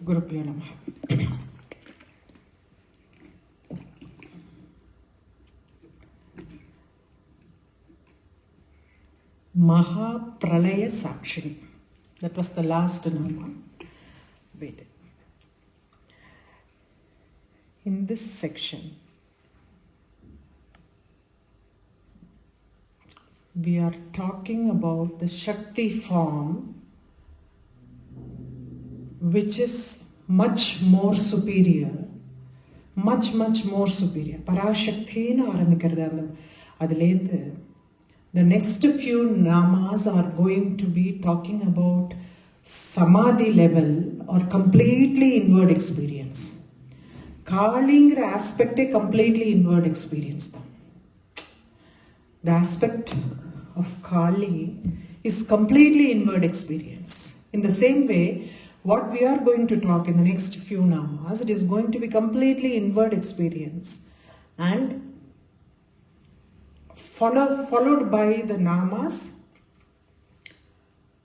Gurubhyo Namaha. Mahapralaya Sakshini. That was the last nama. Wait. In this section, we are talking about the Shakti form, which is much more superior. Much more superior. Parashakti na aramikkiradhu adilendhu. The next few namas are going to be talking about samadhi level or completely inward experience. Kalingra aspect a completely inward experience. The aspect of Kali is completely inward experience. In the same way, what we are going to talk in the next few namas, it is going to be completely inward experience and followed by the namas.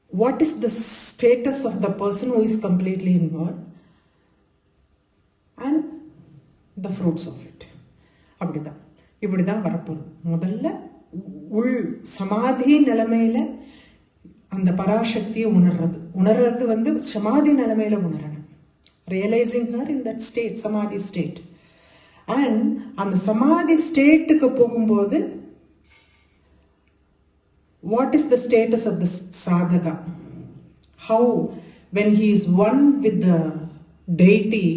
What is the status of the person who is completely inward and the fruits of it. இப்படிதான் வரப்போகுது. முதல்ல உள் சமாதி நிலைமையில அந்த பராசக்தியை உணர்றது சமாதி நிலைமையில உணரணும். Realizing her in that state, samadhi state. And அந்த சமாதி ஸ்டேட்டுக்கு போகும்போது what is the status of the sadhaka? How, when he is one with the deity,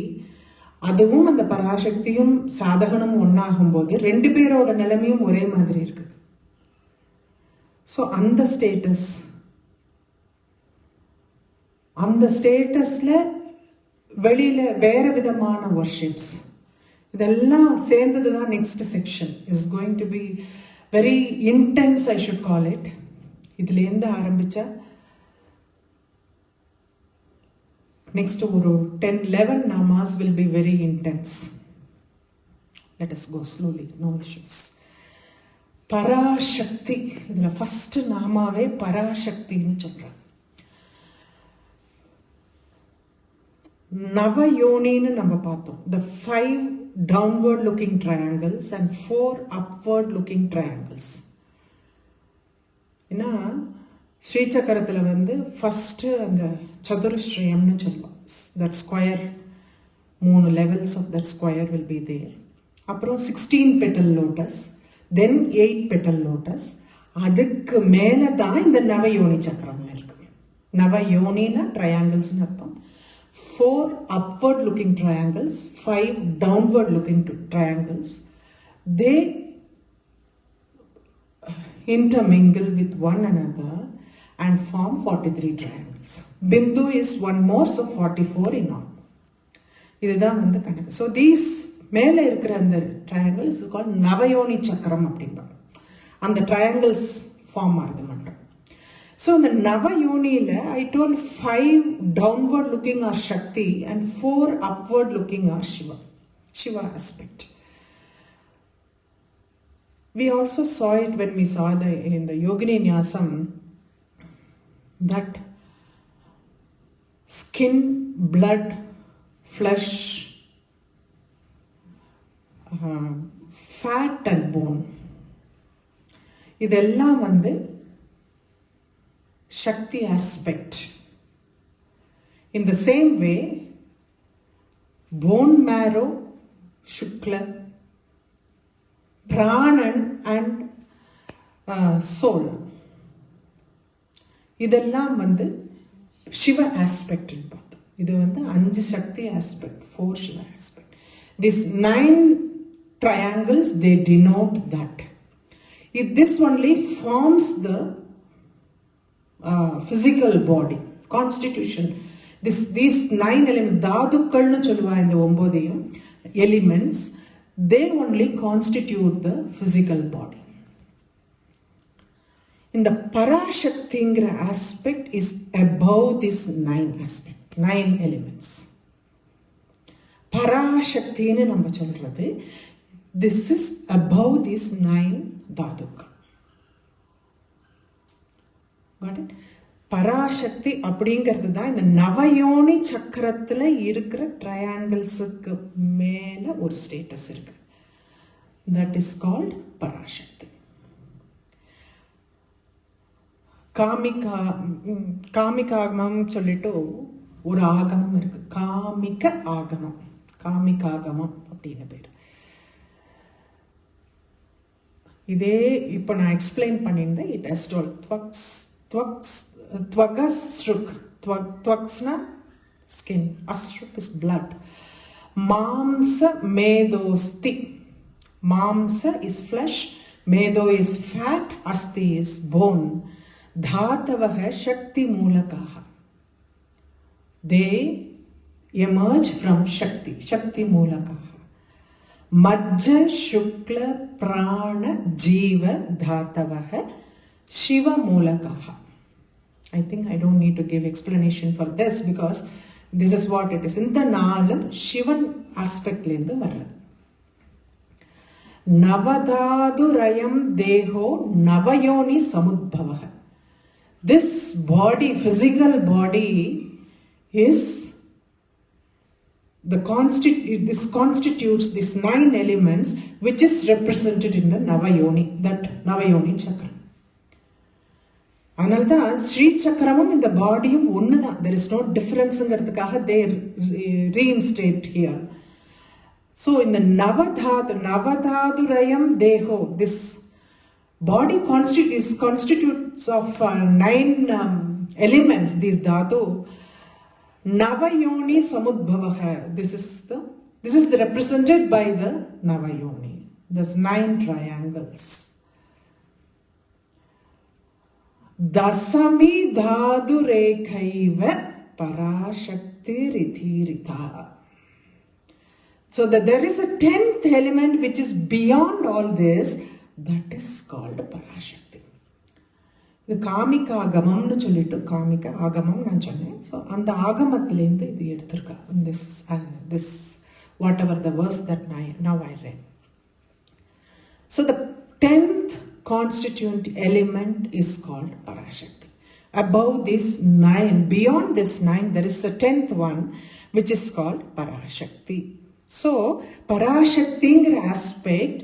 அதுவும் அந்த பராசக்தியும் சாதகனும் ஒன்னாகும் போது ரெண்டு பேரோட நிலைமையும் ஒரே மாதிரி இருக்கு. ஸோ அந்த ஸ்டேட்டஸ்ல வெளியில வேற விதமான வர்ஷிப்ஸ் இதெல்லாம் சேர்ந்ததுதான் next section is going to be very intense, I should call it. இதுலேருந்து ஆரம்பிச்சா next ஒரு 10-11 namas will be very intense. Let us go slowly, no issues. Parashakti, இதுல first நாமாவே பராசக்தின்னு சொல்றாங்க. நவயோனின்னு நம்ம பார்த்தோம். The 5 downward looking triangles and 4 upward looking triangles. ஏன்னா ஸ்ரீசக்கரத்தில் first அந்த சதுரஸ்ரயம்னு சொல்லுவோம். That square 3 levels of that square will be there. அப்புறம் 16 petal lotus, then 8 petal lotus. அதுக்கு மேலே தான் இந்த நவயோனி சக்கரம் இருக்கு. நவயோனின்னா ட்ரையாங்கிள்ஸ்னு அர்த்தம். 4 upward looking triangles, 5 downward looking triangles. They intermingle with one another and form 43 triangles. Bindu is one more, so 44 in all. இதுதான் கணக்கு. So these மேலே இருக்கிற அந்த triangles is called நவயோனி சக்கரம் அப்படிம்பாங்க. அந்த triangles ஃபார்ம் ஆகுது மட்டும். So இந்த நவயோனியில் I told 5 downward looking are Shakti and 4 upward looking are Shiva aspect. We also saw it when we saw in the Yogini Nyasam that skin, blood, flesh, fat and bone, இதெல்லாம் Shakti aspect. In the same way, bone marrow, Shukla, Pranan and soul, இதெல்லாம் Shiva aspect. இது 5 Shakti aspect, 4 Shiva aspect. These 9 triangles, they denote that. This only forms the physical body, constitution. These 9 elements, தாதுக்கள்னு சொல்லுவா இந்த 9 elements, they only constitute the physical body. In the Parashaktingra aspect is above this 9 elements. Parashaktiன்னு நம்ம சொல்றது, this is above these 9 தாதுக்கள். Got it? Parasakthi அப்படிங்கிறது தான் இந்த நவயோனி சக்கரத்தில் இருக்கிற ட்ரையாங்கிள்ஸுக்கு மேலே ஒரு ஸ்டேட்டஸ் இருக்கு. That is called Parashakti. காமிகாகமம் சொல்லிட்டு ஒரு ஆகமம் இருக்கு. காமிகாகமம் அப்படின்னு பேர். இதே இப்போ நான் எக்ஸ்பிளைன் பண்ணியிருந்தேன். இட் ஹஸ் டுவெல் त्वग्स्ना skin, asruk is blood. Mamsa medosti. Mamsa is flesh, medo is fat, asti is bone. Dhatavaha shakti moolakaha. They emerge from shakti moolakaha. Majja shukla prana jiva dhatavaha shiva moolakaha. I think I don't need to give explanation for this because this is what it is. In the Nalam, Shivan aspect lendu varadu. Navadadurayam deho navayoni samudbhavaha. This body, physical body, is this constitutes these 9 elements which is represented in the Navayoni, that Navayoni chakra. அதனால தான் ஸ்ரீ சக்கரமும் இந்த பாடியும் ஒன்று தான். There is no டிஃபரன்ஸுங்கிறதுக்காக they reinstate here. So இந்த நவதாதுரயம் தேஹோ, this body constitutes of 9 elements, these dhatu. Navayoni samudbhavah, this is the represented by the Navayoni. There's 9 triangles. Dasami dhadu rekhaiva parashakti rithirita. So that there is a 10th element which is beyond all this, that is called parashakti. இது காமிக ஆகமம்னு சொல்லிட்டு காமிக ஆகமம் நான் சொன்னேன். So அந்த ஆகமத்திலேருந்து இது எடுத்திருக்கா. This whatever the verse that now I read. So the 10th constituent element is called parashakti. Above this 9, beyond this 9, there is a 10th one which is called parashakti. So parashakti aspect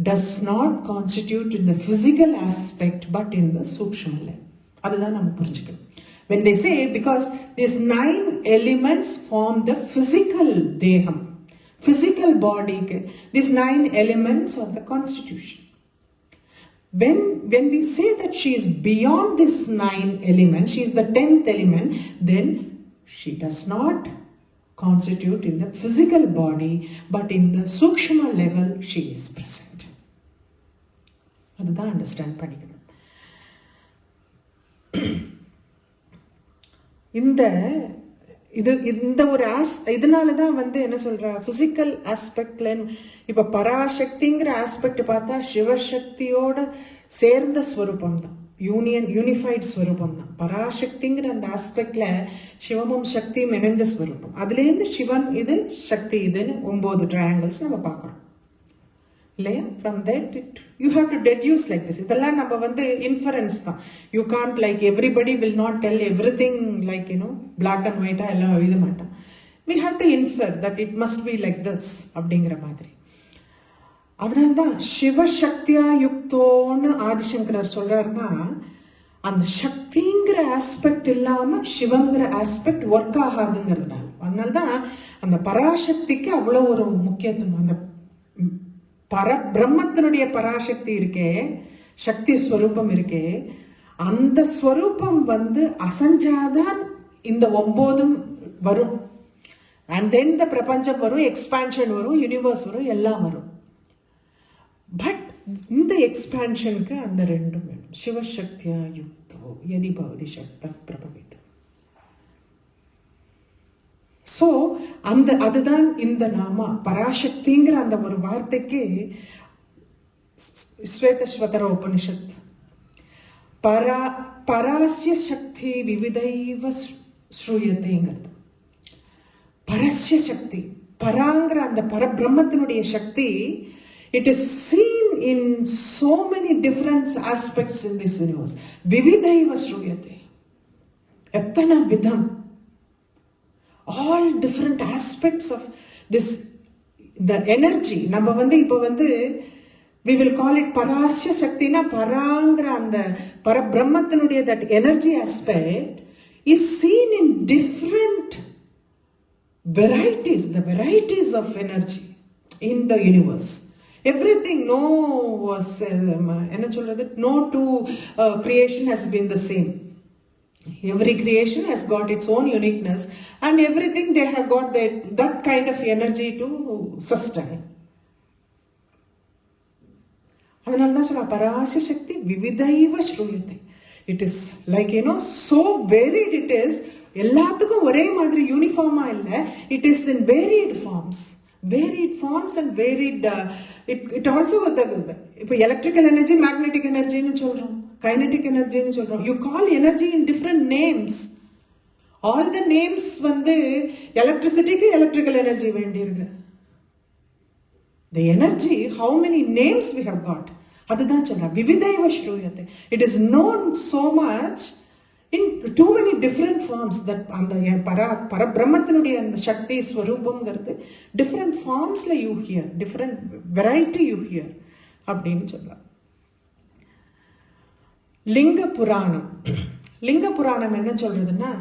does not constitute in the physical aspect but in the sukshma level. Adha nam purinjikkanum. When they say, because these 9 elements form the physical deham, physical body, these 9 elements are the constitution. When we say that she is beyond this 9 elements, she is the 10th element, then she does not constitute in the physical body, but in the sukshma level she is present. Adha understand panikanum. இந்த ஒரு இதனால தான் என்ன சொல்ற physical ஆஸ்பெக்ட்ல இப்ப பராசக்திங்கிற aspect பார்த்தா சிவசக்தியோட சேர்ந்த ஸ்வரூபம் தான், யூனிஃபைட் ஸ்வரூபம் தான். பராசக்திங்கிற அந்த ஆஸ்பெக்ட்ல சிவமும் சக்தியும் இணைஞ்ச ஸ்வரூபம். அதுலேருந்து சிவன் இது சக்தி இதுன்னு 9 ட்ரையாங்கிள்ஸ் நம்ம பார்க்கறோம் இல்லையா? From that you have to deduce like this. இதெல்லாம் நம்ம இன்ஃபரன்ஸ் தான். You can't like everybody will not tell everything like black and ஒயிட்டா எல்லாம் எழுத மாட்டோம். We have to infer that it must be like this அப்படிங்கிற மாதிரி. அதனால்தான் சிவசக்தியா யுக்தோன்னு ஆதிசங்கரர் சொல்றாருன்னா, அந்த சக்திங்கிற ஆஸ்பெக்ட் இல்லாம சிவங்கிற ஆஸ்பெக்ட் ஒர்க் ஆகாதுங்கிறதுனால. அதனால்தான் அந்த பராசக்திக்கு அவ்வளோ ஒரு முக்கியத்துவம். அந்த பிரம்மத்தினுடைய பராசக்தி இருக்கே, சக்தி ஸ்வரூபம் இருக்கே, அந்த ஸ்வரூபம் அசஞ்சாதான் இந்த 9 வரும். அண்ட் தென் இந்த பிரபஞ்சம் வரும், எக்ஸ்பான்ஷன் வரும், யூனிவர்ஸ் வரும், எல்லாம் வரும். பட் இந்த எக்ஸ்பான்ஷனுக்கு அந்த 2 வேணும். சிவசக்தியா யுக்தோ யதி பவதி சக்த பிரபவித். ஸோ அதுதான் இந்த நாம பராசக்திங்கிற அந்த ஒரு வார்த்தைக்கு ஸ்வேதஸ்வதர உபனிஷத் பராஸ்ய சக்தி விவிதைவ ஸ்ரூயத்தைங்கிறது. பரஸ்ய சக்தி, பராங்கிற அந்த பரபிரம்மத்தினுடைய சக்தி, it is seen in so many different aspects in this universe. விவிதைவ ஸ்ரூயத்தை. எத்தனை விதம், all different aspects of this, the energy. நம்ம இப்போ we will call it parasya shaktina, parangra and the parabrahmatinuடைய that energy aspect is seen in different varieties, the varieties of energy in the universe. Everything, no two creation has been the same. Every creation has got its own uniqueness, and everything they have got that kind of energy to sustain. அதனால தான் சொல்ல பராச சக்தி விவிதைவ ஸ்ரூயத்தை. It is like, so varied it is. எல்லாத்துக்கும் ஒரே மாதிரி யூனிஃபார்மா இல்லை. It is in varied forms and varied. It also இப்போ electrical energy, magnetic எனர்ஜின்னு சொல்றோம், kinetic எனர்ஜின்னு சொல்றோம். You call energy in different names. All the names எலக்ட்ரிசிட்டிக்கு எலக்ட்ரிக்கல் எனர்ஜி வேண்டியிருக்கு. The energy, how many names we have got. அதுதான் சொல்றேன் விவிதைவ ஸ்ரூயத்தை. It is known so much in too many different forms that அந்த பரபிரம்மத்தினுடைய அந்த சக்தி ஸ்வரூபம்ங்கிறது different formsல you hear, different variety you hear அப்படின்னு சொல்றார். லிங்க புராணம் என்ன சொல்றதுன்னா,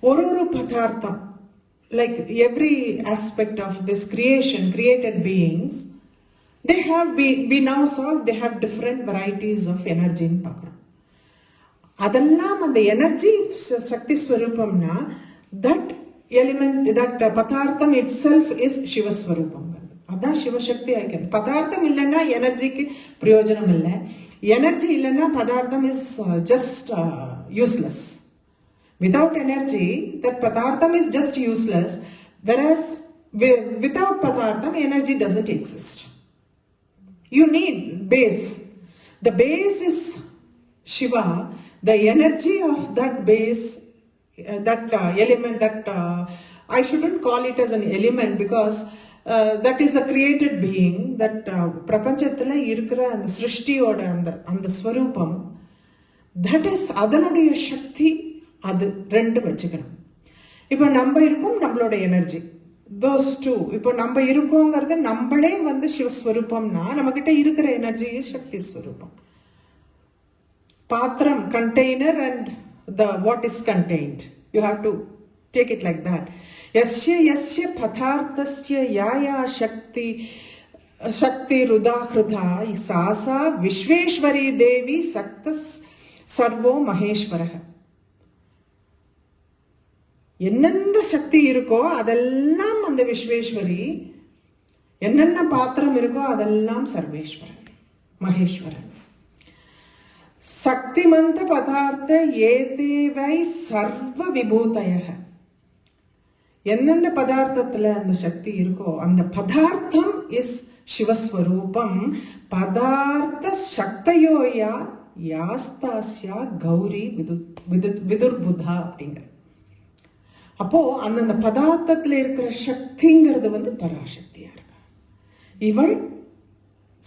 ஒரு பதார்த்தம், like every aspect of this creation, created beings, we now saw they have different varieties of energy in பார்க்கிறோம். அதெல்லாம் அந்த எனர்ஜி சக்தி ஸ்வரூபம்னா that element, that பதார்த்தம் itself is சிவஸ்வரூபம். அதான் சிவசக்தி ஐக்கியம். பதார்த்தம் இல்லைன்னா எனர்ஜிக்கு பிரயோஜனம் இல்லை. எனர்ஜி இல்லைன்னா பதார்த்தம் is just useless. Without energy, that padartham is just useless, whereas without padartham, energy doesn't exist. You need base. The base is Shiva. The energy of that base, that element, that I shouldn't call it as an element, because that is a created being, that prapanchathila irukra and the srishtiyoda and the swarupam, that is அதனுடைய சக்தி. அது ரெண்டு வச்சுக்கணும். இப்போ நம்ம இருக்கும், நம்மளோட energy, those two. இப்போ நம்ம இருக்கோங்கிறது நம்மளே சிவஸ்வரூபம்னா நம்மகிட்ட இருக்கிற எனர்ஜி சக்தி ஸ்வரூபம். பாத்திரம், container, and the what is contained. You have to take it like that. Yasya patharthasya yaya shakti rudahruda sasa vishveshwari devi saktas sarvo maheshwarah. என்னென்ன சக்தி இருக்கோ அதெல்லாம் அந்த விஸ்வேஸ்வரி, என்னென்ன பாத்திரம் இருக்கோ அதெல்லாம் சர்வேஸ்வரன், மகேஸ்வரன். சக்திமந்த பதார்த்த ஏதேவை சர்வ விபூதய. எந்தெந்த பதார்த்தத்துல அந்த சக்தி இருக்கோ அந்த பதார்த்தம் இஸ் சிவஸ்வரூபம். பதார்த்த சக்தயோயா யாஸ்தாஸ்யா கௌரி விதுர்புதா அப்படிங்கிற. அப்போ அந்த பதார்த்தத்தில் இருக்கிற சக்திங்கிறது பராசக்தியா இருக்கு. இவள்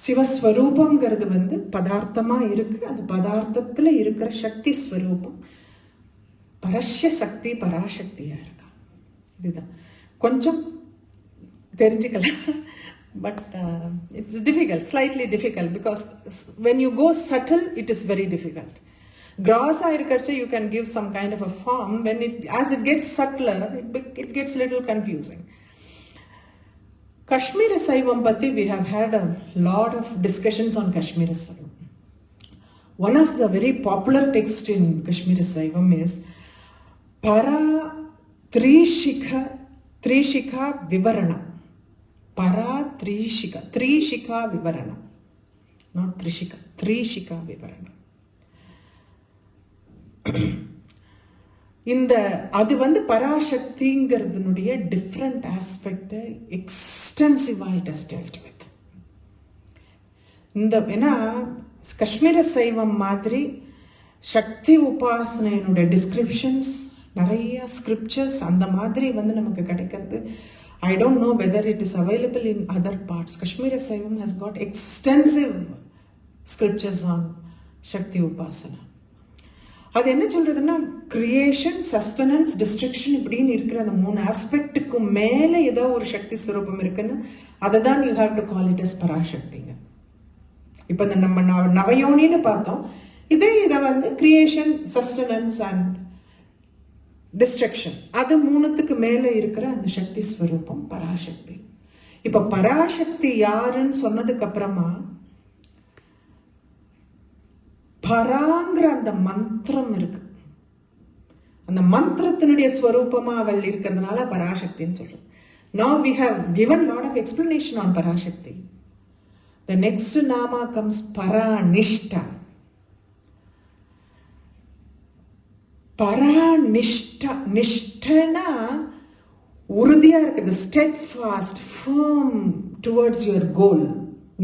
சிவஸ்வரூபம்ங்கிறது பதார்த்தமா இருக்கு. அந்த பதார்த்தத்துல இருக்கிற சக்தி ஸ்வரூபம் பரஸ்ய சக்தி பராசக்தியா இருக்கா. இதுதான் கொஞ்சம் தெரிஞ்சுக்கலாம். But it's difficult, slightly difficult, because when you go subtle it is very difficult. Gross agriculture you can give some kind of a form. When as it gets subtler, it gets little confusing. Kashmir Saivam Patti, we have had a lot of discussions on Kashmir Saivam. One of the very popular texts in Kashmir Saivam is Para Trishika Vivarana. Para Trishika Vivarana. Not Trishika, Trishika Vivarana. இந்த அது பராசக்திங்கிறதுனுடைய different aspect எக்ஸ்டென்சிவா it has dealt with. இந்த ஏன்னா காஷ்மீர சைவம் மாதிரி சக்தி உபாசனையினுடைய descriptions நிறைய scriptures அந்த மாதிரி நமக்கு கிடைக்கிறது. I don't know whether it is available in other parts. Kashmir Saivam has got extensive scriptures on Shakti Upasana. அது என்ன சொல்றதுன்னா கிரியேஷன், சஸ்டனன்ஸ், டிஸ்ட்ரக்ஷன் இப்படின்னு இருக்கிற அந்த 3 ஆஸ்பெக்டுக்கு மேல ஏதோ ஒரு சக்தி ஸ்வரூபம் இருக்குன்னு அதை தான் you have to call it as பராசக்திங்க. இப்போ இந்த நம்ம நவயோனின்னு பார்த்தோம், இதை வந்து கிரியேஷன், சஸ்டனன்ஸ் அண்ட் டிஸ்ட்ரக்ஷன், அது 3த்துக்கு மேல இருக்கிற அந்த சக்தி ஸ்வரூபம் பராசக்தி. இப்ப பராசக்தி யாருன்னு சொன்னதுக்கு அப்புறமா பராங்கிற அந்த மந்திரம் இருக்கு. அந்த மந்திரத்தினுடைய ஸ்வரூபமா அவள் இருக்கிறதுனால பராசக்தின்னு சொல்றோம். Now we have given lot of explanation on Parashakti. The next nama comes Paranishta. Paranishta, nishtana உறுதியா இருக்குது, steadfast, firm towards your goal.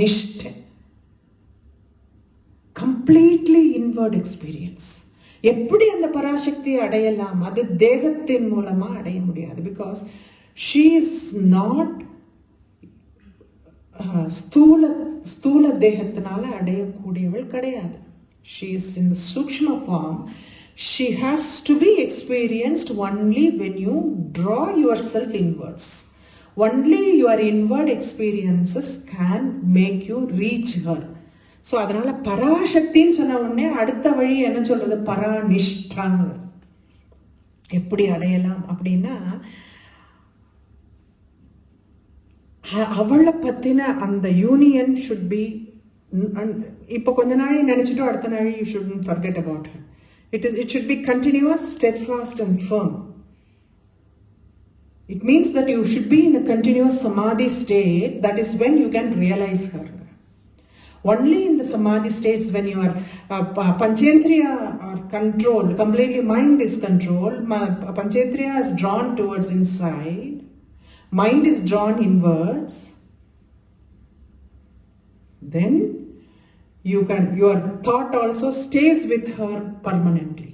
Nishta, completely inward experience. எப்படி அந்த பராசக்தியை அடையலாம்? அது தேகத்தின் மூலமா அடைய முடியாது. பிகாஸ் she is not ஸ்தூல தேகத்தினால அடையக்கூடியவள் கிடையாது. She is in the sukshma form. She has to be experienced only when you draw yourself inwards. Only your inward experiences can make you reach her. So அதனால பராசக்தின்னு சொன்ன உடனே அடுத்த வழி என்ன சொல்றது? பராநிஷ்டாங்க. எப்படி அடையலாம் அப்படின்னா, அவளை பத்தின அந்த யூனியன் ஷுட் பி, இப்போ கொஞ்ச நாள் நினைச்சிட்டோம், அடுத்த நாள் you shouldn't forget about her. It should be continuous, steadfast and firm. It means that you should be in a continuous samadhi state. That is when you can realize her. Only in the samadhi states when your panchendriya are controlled, completely mind is controlled, panchendriya is drawn towards inside, mind is drawn inwards, then your thought also stays with her permanently.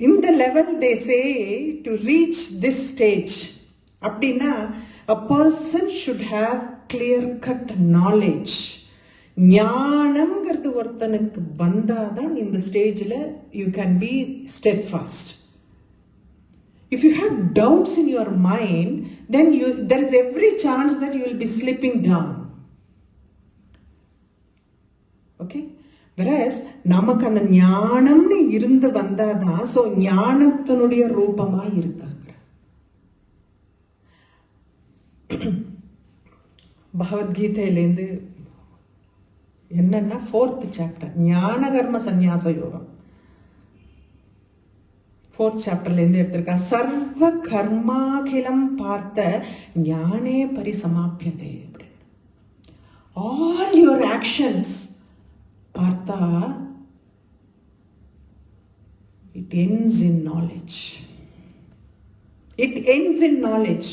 In the level they say to reach this stage, அப்படின்னா a person should have clear-cut knowledge. ஞானம்ங்கிறது ஒருத்தனுக்கு வந்தாதான் இந்த ஸ்டேஜில் you can be steadfast. If you have doubts in your mind, then there is every chance that you will be slipping down. Okay? Whereas நமக்கு அந்த ஞானம்னு இருந்து வந்தாதான், ஸோ ஞானத்தினுடைய ரூபமா இருக்காங்க. பகவத்கீதையிலேருந்து என்னன்னா 4th சாப்டர் ஞான கர்ம சந்நியாச யோகம், 4th சாப்டர்லேருந்து எடுத்திருக்கா. சர்வ கர்மாகிலம் பார்த்த ஞானே பரிசமாப்பியதே அப்படின்னு. ஆல் யுவர் ஆக்ஷன்ஸ் பார்த்தா it ends in knowledge. It ends in knowledge.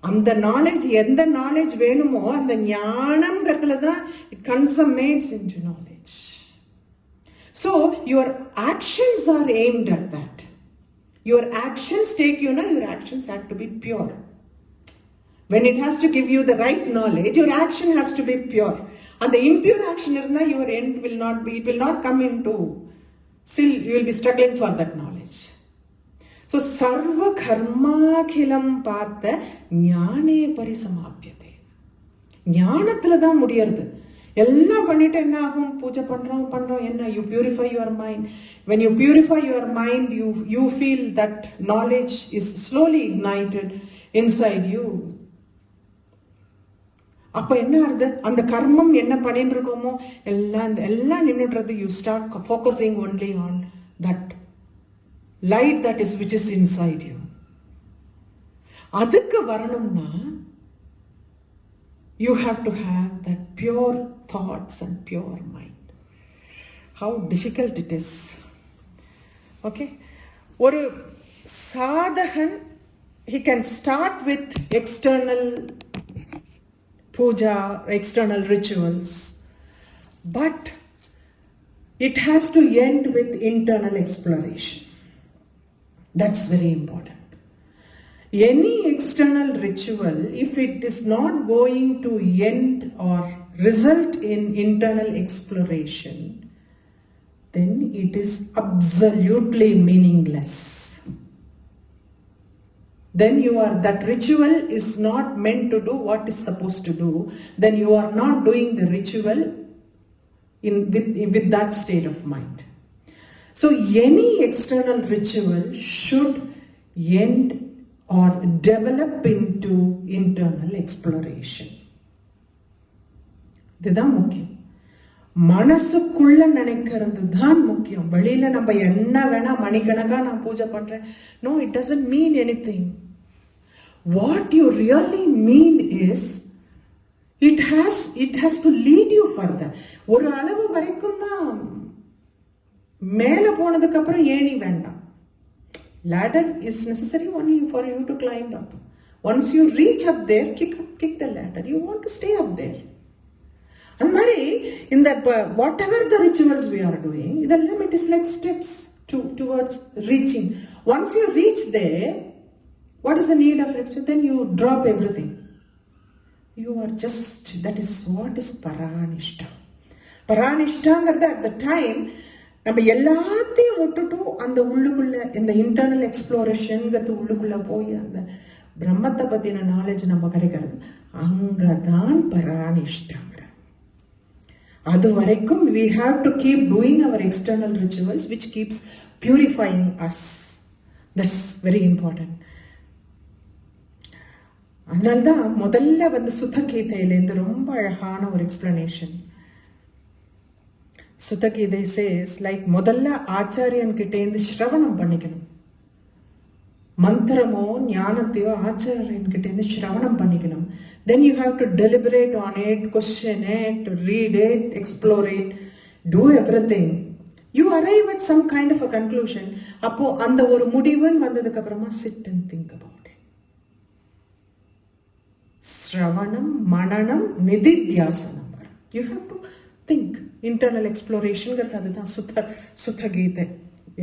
அந்த நாலேஜ், எந்த நாலேஜ் வேணுமோ அந்த ஞானம்ங்கிறதுல தான் it consummates into knowledge. So your actions are aimed at that. Your actions take யூனா your actions have to be pure. When it has to give you the right knowledge, your action has to be pure. And the impure action irna, your end will not be, it will not come into, still you will be struggling for that knowledge. So sarva karmakhilam partha ஞானே பரிசமாப்பியதே. ஞானத்துல தான் முடியறது. எல்லாம் பண்ணிட்டு என்ன ஆகும்? பூஜை பண்றோம் என்ன? You purify your mind. When you purify your mind, you feel that knowledge is slowly ignited inside you. அப்ப என்ன ஆகுது? அந்த கர்மம் என்ன பண்ணிட்டு இருக்கோமோ எல்லாம் நின்றுடுறது. You start focusing only on that light that is which is inside you. அதுக்கு வரணும்னா you have to have that pure thoughts and pure mind. How difficult it is. Okay, ஒரு சாதகன், he can start with external puja, external rituals, but it has to end with internal exploration. That's very important. Any external ritual, if it is not going to end or result in internal exploration, then it is absolutely meaningless. Then that ritual is not meant to do what is supposed to do. Then you are not doing the ritual with that state of mind. So any external ritual should end or develop into internal exploration. இதுதான் முக்கியம். மனசுக்குள்ள நினைக்கிறது தான் முக்கியம். வெளியில நம்ம என்ன வேணா மணிக்கணக்கா நான் பூஜை பண்றேன். No, it doesn't mean anything. What you really mean is it has to lead you further. ஒரு அளவு வரைக்கும் தான் மேல போனதுக்கு அப்புறம் ஏணி வேண்டாம். Ladder is necessary only for you to climb up. Once you reach up there, kick the ladder. You want to stay up there. And in that whatever the rituals we are doing, the limit is like steps towards reaching. Once you reach there, what is the need of it? So then you drop everything. You are just, that is what is paranishta. Paranishtaங்கிறது at the time நம்ம எல்லாத்தையும் விட்டுட்டு அந்த உள்ளுக்குள்ள இந்த internal எக்ஸ்ப்ளோரேஷன்ங்கிறது உள்ளுக்குள்ள போய் அந்த பிரம்மத்தை பத்தின நாலேஜ் நம்ம கிடைக்கிறது அங்கதான் பரானிஷ்டாங்கிற. அது வரைக்கும் we have to keep doing our external rituals which keeps purifying us. That's very important. அதனால்தான் முதல்ல சுத்த கீதையிலேருந்து ரொம்ப அழகான ஒரு எக்ஸ்பிளனேஷன். சுத்த கீதை சேஸ் லைக் முதல்ல ஆச்சாரியன் கிட்டேருந்து ஸ்ரவணம் பண்ணிக்கணும். மந்திரமோ ஞானத்தையோ ஆச்சாரியன் கிட்டேருந்து ஸ்ரவணம் பண்ணிக்கணும். Then you have to deliberate on it, question it, read it, explore it, do everything. You arrive at some kind of a conclusion. அப்போ அந்த ஒரு முடிவுன்னு வந்ததுக்கு அப்புறமா sit and think about it. ஸ்ரவணம், மனனம், நிதித்தியாசனம். You have to think. Internal எக்ஸ்ப்ளோரேஷன்கிறது அதுதான் சுத்த கீதை.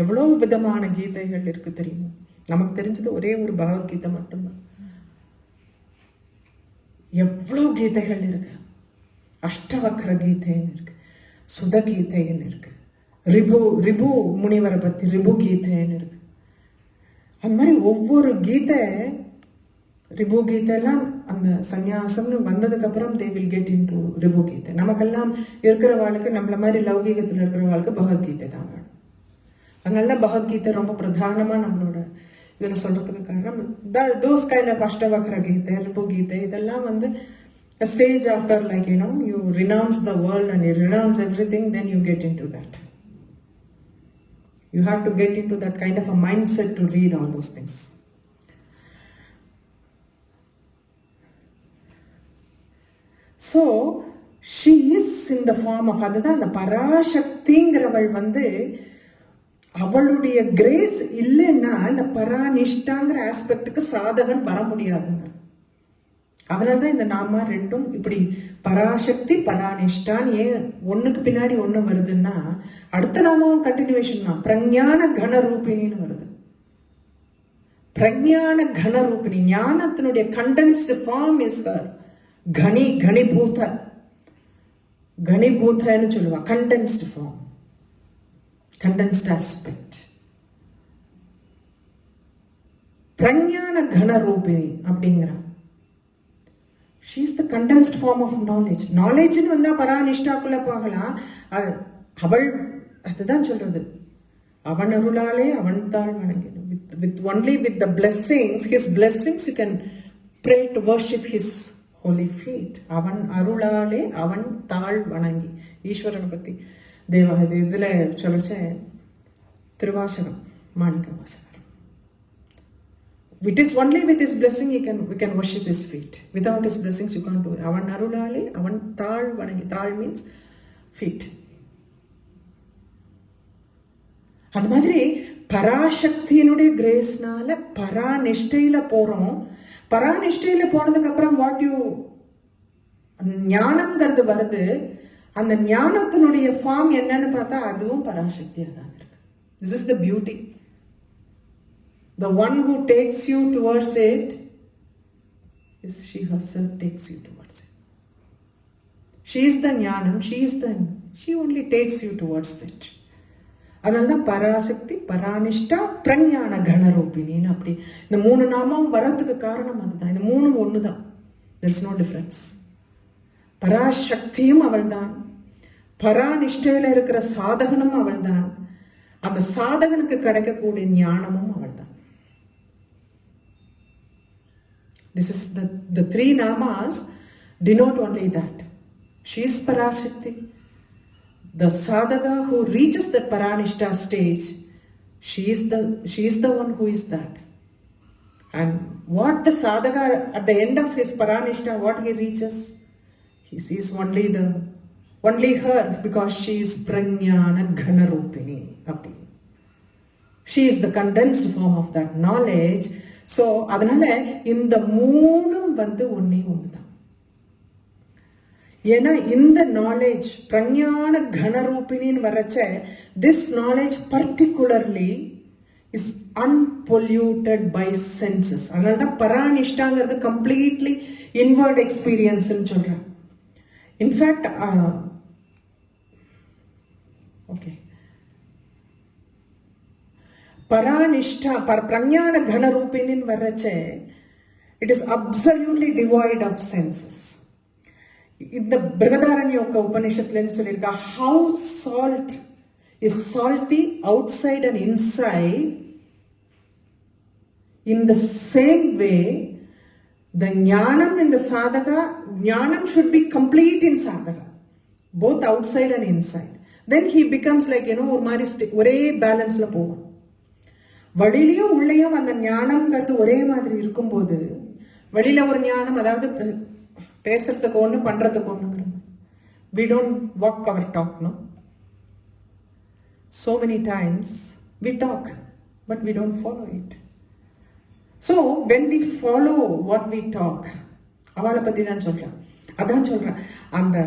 எவ்வளோ விதமான கீதைகள் இருக்கு தெரியுமா? நமக்கு தெரிஞ்சது ஒரே ஒரு பகவத்கீதை மட்டும்தான். எவ்வளோ கீதைகள் இருக்கு. அஷ்டவக்ர கீதைன்னு இருக்கு, சுத கீதைன்னு இருக்கு, ரிபு முனிவரை பத்தி ரிபு கீதைன்னு இருக்கு. அந்த மாதிரி ஒவ்வொரு கீதை, ரிபு கீதைலாம் அந்த சந்நியாசம்னு வந்ததுக்கு அப்புறம் they will get into Ribu கீதை. நமக்கெல்லாம் இருக்கிற வாழ்க்கை நம்மள மாதிரி லௌகீகத்தில் இருக்கிற வாழ்க்கை பகவத்கீதை தான் வேணும். அதனாலதான் பகவத்கீதை ரொம்ப பிரதானமா நம்மளோட இதில் சொல்றதுக்கு காரணம் those kind of அஷ்டவக்ர கீதை, ரிபு கீதை இதெல்லாம் a stage after like you renounce the world and you renounce everything, then you get into that. You have to get into that kind of a mindset to read all those things. So she is in the form of அதுதான் அந்த பராசக்திங்கிறவள் அவளுடைய grace இல்லைன்னா இந்த பரானிஷ்டாங்கிற ஆஸ்பெக்டுக்கு சாதகன் வர முடியாதுங்க. அதனால்தான் இந்த நாம ரெண்டும் இப்படி பராசக்தி பரானிஷ்டான் ஏன் ஒண்ணுக்கு பின்னாடி ஒண்ணு வருதுன்னா அடுத்த நாமம் கண்டினியூவேஷன் தான். பிரஞான கணரூபிணின்னு வருது. பிரஞான கணரூபிணி ஞானத்தினுடைய கண்டென்ஸ்டு ஃபார்ம் இஸ் ஹர். கணிபூதன்னு சொல்லுவா. Condensed form, condensed aspect. பிரஞான கணரூபிணி அப்படிங்கிற she is the condensed form of knowledge. நாலேஜ்னு வந்தா பரானிஷ்டாக்குள்ள போகலாம். அவள் அதுதான் சொல்றது, அவன் அருளாலே அவன் தாழ் வணங்கிடும். with only with the blessings, his blessings you can pray to worship his holy feet. அவன் அருளாலே அவன் தாழ் வணங்கி. ஈஸ்வரனை பத்தி இதுல சொல்லிச்ச திருவாசகம், மாணிக்க வாசகம். It is only with his blessing we can worship his feet. Without his blessings you can't do it. அவன் அருளாலே அவன் தாழ் வணங்கி. தாழ் means feet. அந்த மாதிரி பராசக்தியினுடைய கிரேஸ்னால பராநிஷ்டையில போறோம். பராநிஷ்டையில போனதுக்கு அப்புறம் ஞானம்ங்கிறது வருது. அந்த ஞானத்தினுடைய ஃபார்ம் என்னன்னு பார்த்தா அதுவும் பராசக்தியா தான் இருக்கு. This is the beauty. The one who takes you towards it is she herself takes you towards it. She is the Jnanam, she only takes you towards it. அதனால்தான் பராசக்தி, பரானிஷ்டா, பிரஞான கணரூபிணின்னு அப்படி இந்த 3 நாமம் வரதுக்கு காரணம் அதுதான். இந்த 3 ஒன்று தான். There is no difference. பராசக்தியும் அவள் தான், பரானிஷ்டையில் இருக்கிற சாதகனும் அவள் தான், அந்த சாதகனுக்கு கிடைக்கக்கூடிய ஞானமும் அவள் தான். This is the 3 namas denote only that. She is Parashakti. The sadhaka who reaches that Paranishta stage, she is the one who is that. And what the sadhaka at the end of his Paranishta, what he reaches, he sees only her, because she is Prajnana Ghanarupini. She is the condensed form of that knowledge. So அதனால இந்த 3ம் ஒன்னே ஒண்ணுதான். ஏன்னா இந்த knowledge பிரஞான கணரூபிணின்னு வரச்ச, this knowledge particularly is unpolluted by senses. அதனாலதான் பரானிஷ்டாங்கிறது completely inward எக்ஸ்பீரியன்ஸ்ன்னு சொல்றேன். இன்ஃபேக்ட் ஓகே, பரானிஷ்டா பிரஞான கணரூபிணின்னு வரச்ச, it is absolutely devoid of senses. இந்த பிருகதாரண்யோக உபநிஷத்துலன்னு சொல்லியிருக்கா, how salt is salty outside and inside, in the same way the jnanam in the sadhaka, jnanam should be complete in sadhaka, both outside and inside. Then he becomes like, ஒரு மாதிரி ஒரே பேலன்ஸ்ல போகும். வெளியிலையும் உள்ளேயும் அந்த ஞானம்ங்கிறது ஒரே மாதிரி இருக்கும்போது, வெளியில ஒரு ஞானம், அதாவது பேசுறதுக்கு ஒன்று பண்றதுக்கு ஒண்ணுங்கிற, we don't walk our talk, no? So many times we talk but we don't follow it. So when we follow what we talk, அவளை பத்தி தான் சொல்றேன். அதான் சொல்றேன், அந்த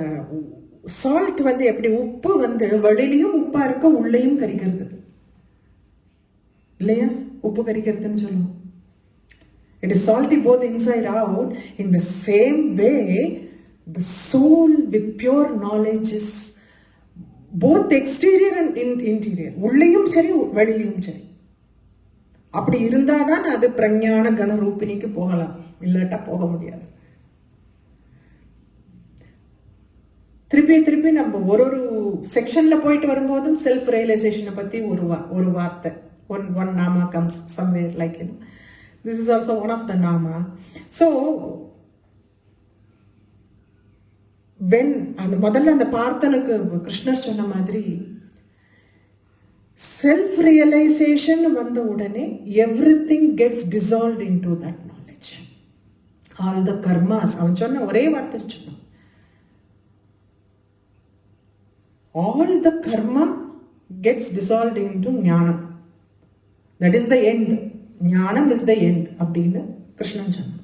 சால்ட் எப்படி உப்பு வெளியிலையும் உப்பா இருக்க, உள்ளேயும் கரிக்கிறது இல்லையா? உப்பு கரிக்கிறதுன்னு சொல்லுவோம். It is salty both inside out. In the same way, the soul with pure knowledge is both exterior and interior. உள்ளேயும் சரி, வெளியிலையும் சரி. அப்படி இருந்தாதான் அது பிரஞான கணரூபிணிக்கு போகலாம், இல்லாட்டா போக முடியாது. திருப்பி நம்ம ஒரு செக்ஷன்ல போயிட்டு வரும்போதும் செல்ஃப் ரியலைசேஷனை பத்தி ஒரு வார்த்தை, one nama comes somewhere, like this is also one of the nama. So when அந்த முதல்ல அந்த பார்த்தனுக்கு கிருஷ்ணர் சொன்ன மாதிரி, செல்ஃப் ரியலைசேஷன் வந்த உடனே everything gets dissolved into that knowledge. All the karmas, அவன் சொன்ன ஒரே வார்த்தை சொன்னான், all the karma gets dissolved into jnanam. That is the end. ஞானம் is the end அப்படின்னு கிருஷ்ணன் சொன்னான்.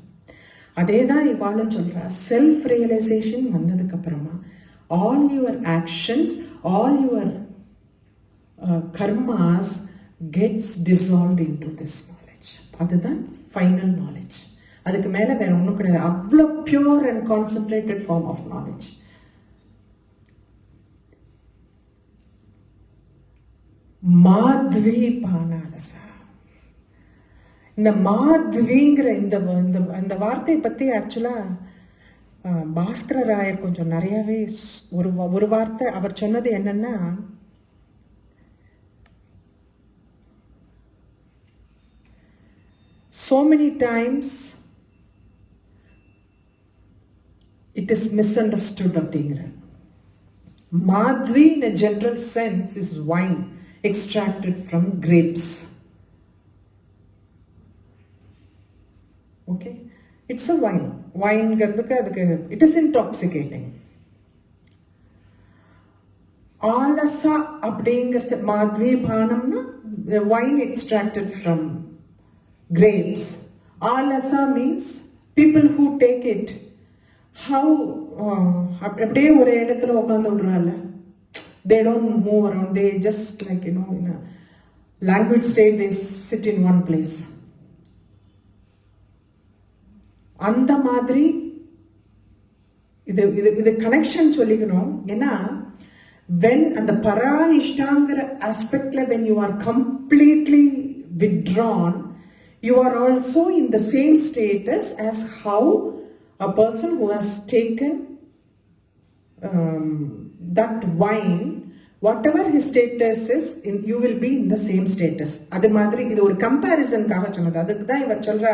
அதே தான் இவாளும் சொல்றா. செல்ஃப் ரியலைசேஷன் வந்ததுக்கு அப்புறமா all your actions, all your karmas gets dissolved into this knowledge. அதுதான் ஃபைனல் நாலேஜ். அதுக்கு மேல வேற ஒன்றும் கிடையாது. அவ்வளோ pure and concentrated form of knowledge. மாத்வி பானாலசா, இந்த மாத்விங்கிற இந்த வார்த்தையை பற்றி ஆக்சுவலாக பாஸ்கர ராயர் கொஞ்சம் நிறையாவே ஒரு வார்த்தை அவர் சொன்னது என்னன்னா, so many times it is misunderstood அப்படிங்கிற. மாத்வி in a general sense is wine extracted from grapes. Okay, it's a wine. It is intoxicating. Alasa அப்படிங்கிற மாத்வி பானம்னா the wine extracted from grapes. Alasa means people who take it. How அப்படியே ஒரு இடத்துல உட்காந்து விடுறாங்கல்ல, they don't move around, they just like in a language state they sit in one place. அந்த மாதிரி இது connection சொல்லிக்கணும். ஏன்னா when and the paranishtangra aspectல when you are completely withdrawn, you are also in the same status as how a person who has taken that wine, whatever his status is, you will be in the same status. அது மாதிரி இது ஒரு கம்பேரிசனுக்காக சொன்னது. அதுக்கு தான் இவர் சொல்ற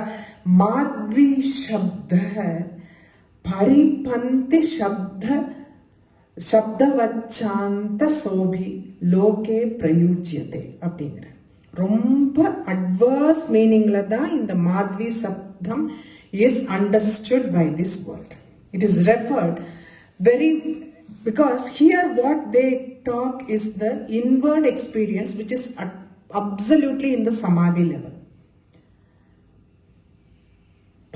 மாத்வி சப்த பரிபந்தி சப்தவச்சாந்த சோபி லோகே பிரயுஜ்யதே அப்படிங்கிற ரொம்ப அட்வர்ஸ் மீனிங்ல தான் இந்த மாத்வி சப்தம் is understood by this world. It is referred very, because here what they talk is the inward experience which is absolutely in the samadhi level.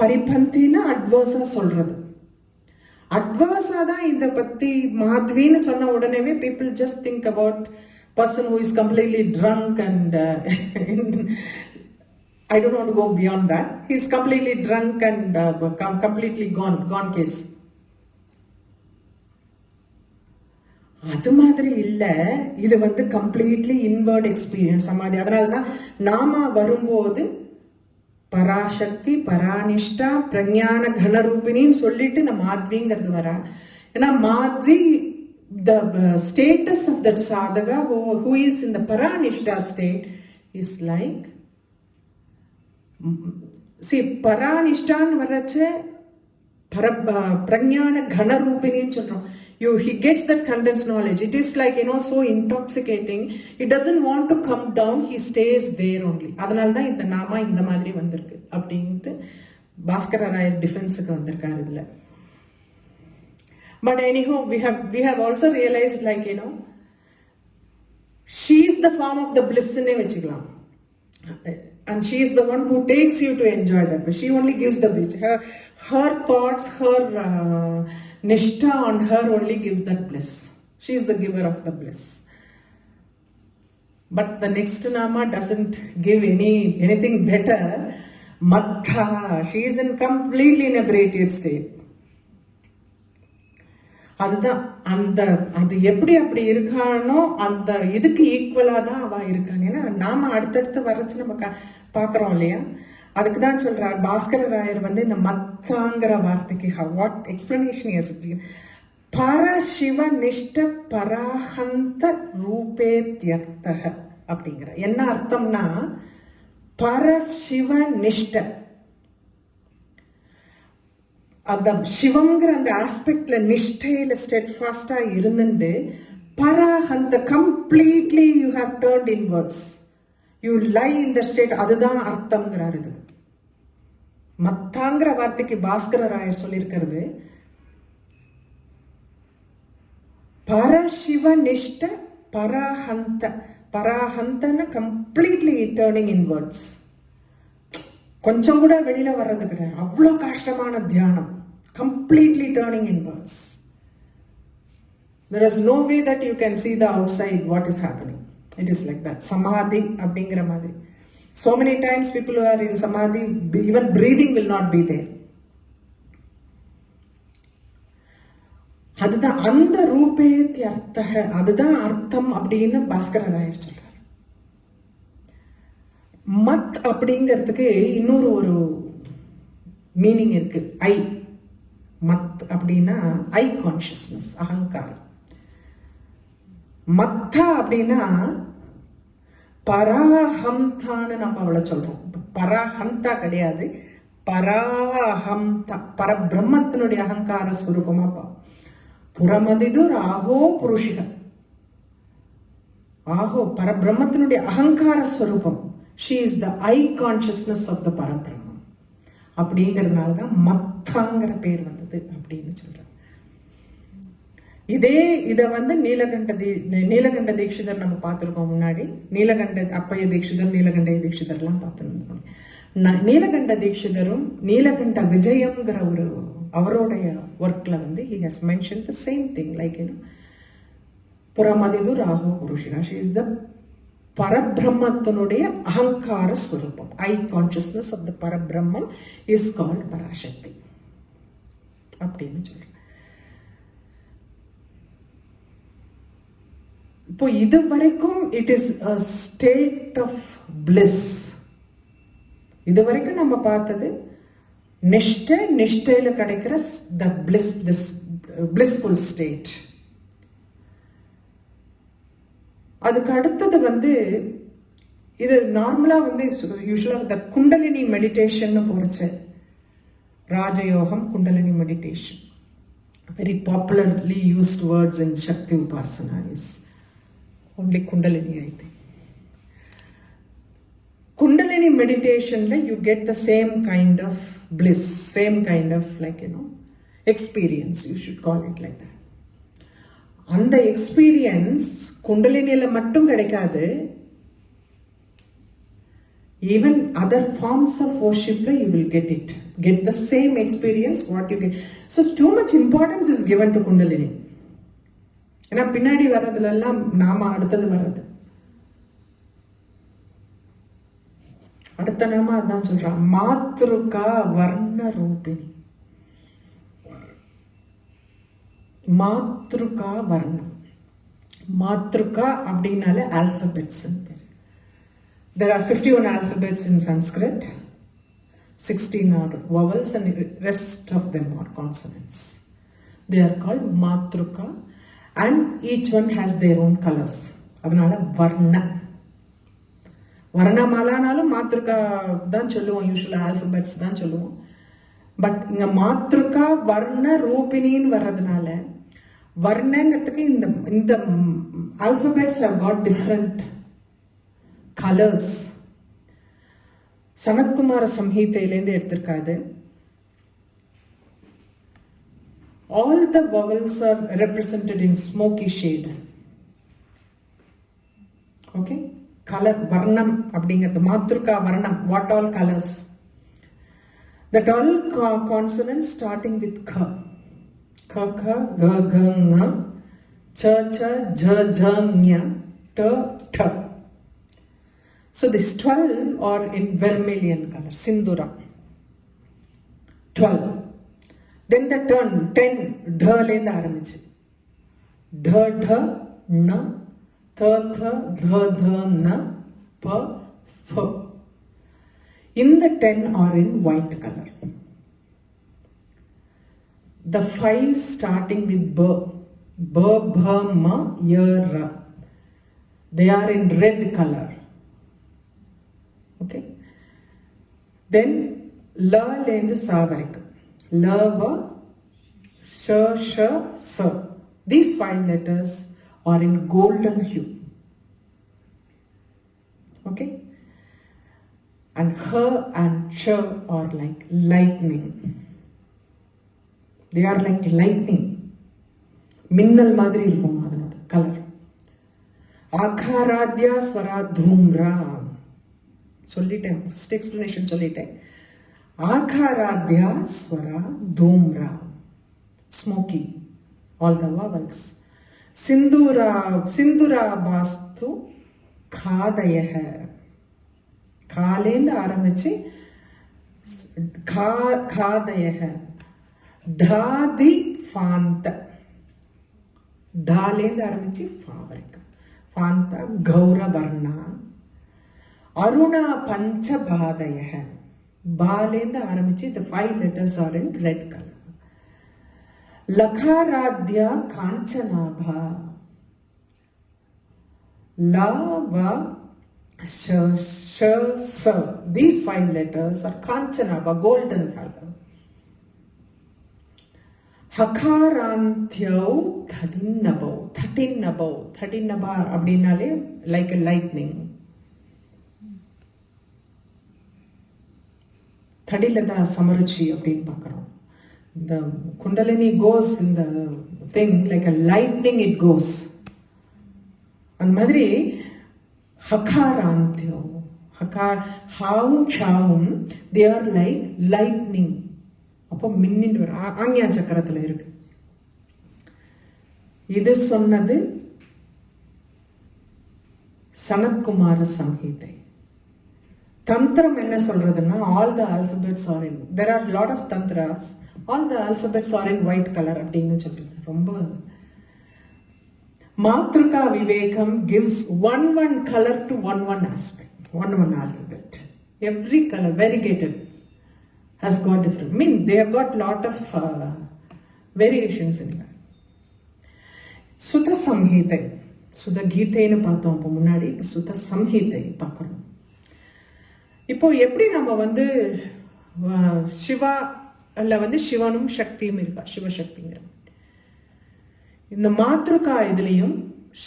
பரிபந்தினா அட்வர்ஸா சொல்றது. அட்வர்ஸா தான் இத பத்தி மாத்வின்னு சொன்ன உடனேவே people just think about person who is completely drunk and I don't want to go beyond that. He is completely drunk and completely gone case. அது மாதிரி இல்ல, இது வந்து கம்ப்ளீட்லி இன்வர்ட் எக்ஸ்பீரியன்ஸ் சமாதி. அதனாலதான் நாம வரும்போது பராசக்தி பரானிஷ்டா பிரஞான கணரூபிணின்னு சொல்லிட்டு இந்த மாத்விங்கிறது வர. ஏன்னா மாத்வி the status of that sadhaka who is in the paranishta state is like, see, paranishtan varache pragnana ghanarupini சொல்றோம். He gets that condensed knowledge. It is like, so intoxicating. It doesn't want to come down. He stays there only. அதனால தான் இந்த நாமா இந்த மாதிரி வந்திருக்கு அப்படின்ட்டு பாஸ்கர ராயர் டிஃபென்ஸுக்கு வந்திருக்காரு இதுல. But anyhow, we have also realized, like, she is the form of the bliss in vechikalam. And she is the one who takes you to enjoy that. But she only gives the bliss. Her thoughts, her nishta on her only gives that bliss. She is the giver of the bliss. But the next nama doesn't give anything better. Mattha. She is in completely inebriated state. அதுதான் அந்த அது எப்படி அப்படி இருக்கானோ அந்த இதுக்கு ஈக்குவலா தான் அவ இருக்கான். ஏன்னா நாம அடுத்தடுத்து வரைச்சு நம்ம பாக்குறோம் இல்லையா. அதுக்கு தான் சொல்றார் பாஸ்கர ராயர் வந்து இந்த மத்தாங்கிற வார்த்தைக்கு வாட் எக்ஸ்பிளனேஷன் எஸ் பரசிவ நிஷ்ட பராஹந்த ரூபேத்யர்த்தக அப்படிங்கிற. என்ன அர்த்தம்னா பரசிவ நிஷ்ட, அந்த சிவங்கிற அந்த ஆஸ்பெக்ட்ல நிஷ்டையில ஸ்டெட்ஃபாஸ்டா இருந்துட்டு பராஹந்த completely you have turned inwards, you lie in the state. அதுதான் அர்த்தம்ங்கிறார். இது மத்தாங்கிற வார்த்தைக்கு பாஸ்கர ராயர் சொல்லியிருக்கிறது பரசிவ நிஷ்ட பராஹந்த. பராஹந்தன கம்ப்ளீட்லி டர்னிங் இன்வர்ட்ஸ், கொஞ்சம் கூட வெளியில வர்றது கிடையாது. அவ்வளோ கஷ்டமான தியானம். Completely turning inwards. There is no way that you can see the outside what is happening. It is like that. Samadhi abdingra madri. So many times people who are in samadhi, even breathing will not be there. அதுதான் அந்த ரூபேத்யர்த்தக, அதுதான் அர்த்தம் அப்படின்னு பாஸ்கர ராயர் சொல்றார். மத் அப்படிங்கிறதுக்கு இன்னொரு ஒரு மீனிங் இருக்கு. ஐ மத் அப்படின்னா ஐ கான்சியஸ்னஸ், அகங்காரம். மத்தா அப்படின்னா பராஹம்தான்னு நம்ம அவளை சொல்றோம். பராஹந்தா கிடையாது, பராஹம்தா, பரபிரம்மத்தினுடைய அகங்கார ஸ்வரூபமா. புறமதிது ஆஹோ புருஷிக, ஆஹோ பரபிரம்மத்தினுடைய அகங்கார ஸ்வரூபம். She is the I consciousness of the Parabrahma. அப்படிங்கிறதுனால தான் மத்தாங்கிற பேர் வந்தது அப்படின்னு சொல்றாங்க. இதை வந்து நீலகண்ட தீட்சிதர் நம்ம பார்த்துருக்கோம் முன்னாடி. நீலகண்ட அப்பைய தீட்சிதர், நீலகண்ட தீட்சிதர்லாம் பார்த்துருந்தோம். நீலகண்ட தீட்சிதரும் நீலகண்ட விஜயம்ங்கிற ஒரு அவருடைய ஒர்க்ல வந்து he has mentioned the same thing, like புறமதிது Rahu புருஷிகா. She is the பரபிரம்மத்தினுடைய அகங்கார ஸ்வரூபம். ஐ கான்சியஸ்னஸ் ஆஃப் த பரபிரம்மம் இஸ் கால்ட் பராசக்தி அப்படின்னு சொல்றேன். இப்போ இது வரைக்கும் it is a state of bliss. இது வரைக்கும் நம்ம பார்த்தது நிஷ்டையில கிடைக்கிற the bliss, this blissful state. அதுக்கு அடுத்தது வந்து இது நார்மலா வந்து யூஸ்வலா இந்த குண்டலினி மெடிடேஷன் போறச்சு, ராஜயோகம், kundalini meditation, very popularly used words in Shakti Upasana is only Kundalini, I think. Kundalini meditation, you get the same kind of bliss, same kind of experience, you should call it like that. And the experience, Kundalini la mattum kedaikadu, even other forms of worship you will get it. Get the same experience what you get. So too much importance is given to Kundalini. ஏன்னா பின்னாடி வர்றதுல எல்லாம் நாம அடுத்தது வர்றது, அடுத்த நாம அதான் சொல்றான், matrukavarnarupini. matrukavarnam. matruka அப்படினாலே alphabets. There are 51 alphabets in Sanskrit. 16 are vowels and rest of them are consonants. They are called matruka and each one has their own colors. அதனால varna. வர்ணமாலானாலும் மாத்ருகா தான் சொல்லுவோம், யூஸ்வலா ஆல்பபெட்ஸ் தான் சொல்லுவோம். பட் இங்க மாத்ருகா வர்ண ரூபினின்னு வர்றதுனால வர்ணங்கிறதுக்கு இந்த alphabets have got different colors. Sanatkumara சம்ஹிதையிலேருந்து எடுத்திருக்காது. All the vowels are represented in smoky shade. Okay? Color, varnam அப்படிங்கிறது மாத்ருகா வர்ணம். What all colors? That all consonants starting with ka. Ka, ka, ga, ga, nga, cha, cha, ja, ja, nya, ta, ta. So these 12 are in vermilion color, sindura. 12. Then the turn, 10, dha lenda ஆரம்பிச்சு. Dha, dha, na, tha, tha, dha, dha, na, pa, fa. In the 10 are in white color. The 5 starting with ba, ba, bha, ma, ya, ra. They are in red color. Okay. Then la lend sa varaikum. La va sha sha sa. These 5 letters are in golden hue. Okay. And ha and cha are like lightning. They are like lightning. Minnal madri irukum adanoda color. Akaradya swara dhumra. சொல்லிட்டேன், first explanation சொல்லிட்டேன். ஆகாராத்யா ஸ்வரா தூம்ரா, smoky, all the vowels. Sindhura Sindhura பாஸ்து காதயக, காலேந்து ஆரம்பிச்சு காதயக. தாதி ஃபாந்த, டாலேந்து ஆரம்பிச்சு ஃபா வரைக்கும். ஃபாந்த கௌரவர்ணா. அருணா பஞ்சபாதய, பாலேந்து ஆரம்பிச்சு the 5 letters are in red color. லகாராத்யா காஞ்சனாபா, la va sha sha sa. These 5 letters are kanchanabha, golden color. Hakarantyau thadinnabau, thadinnabau, thadinnabha அப்படினாலே like a lightning. தடிலதா சமருச்சி அப்படின்னு பார்க்குறோம். இந்த குண்டலினி கோஸ் இந்த thing like a lightning, it goes. அந்த மாதிரி ஹகாராந்தியோ, ஹகார் ஹாவும் ஷாவும் தே ஆர் லைக் லைட்னிங். அப்போ மின்னிட்டு வரும். ஆக்ஞா சக்கரத்தில் இருக்கு. இது சொன்னது சனத்குமார சம்ஹிதை. தந்திரம் என்ன சொல்றதுன்னா, all the alphabets are in, there are lot of tantras, all the alphabets are in white color அப்படின்னு சொல்றது. ரொம்ப Matruka Vivekam gives one color to one aspect, one alphabet. Every color, variegated, has got different. I mean, they have got lot of variations in that. Sutta Samhita. Sutta Gita-னு பார்த்தோம் அப்போ முன்னாடி. இப்போ Sutta Samhita பார்க்குறோம். இப்போ எப்படி நம்ம வந்து சிவா அல்ல வந்து சிவனும் சக்தியும் இருக்கா, சிவசக்திங்கிற இந்த மாத்ருகா இதுலேயும்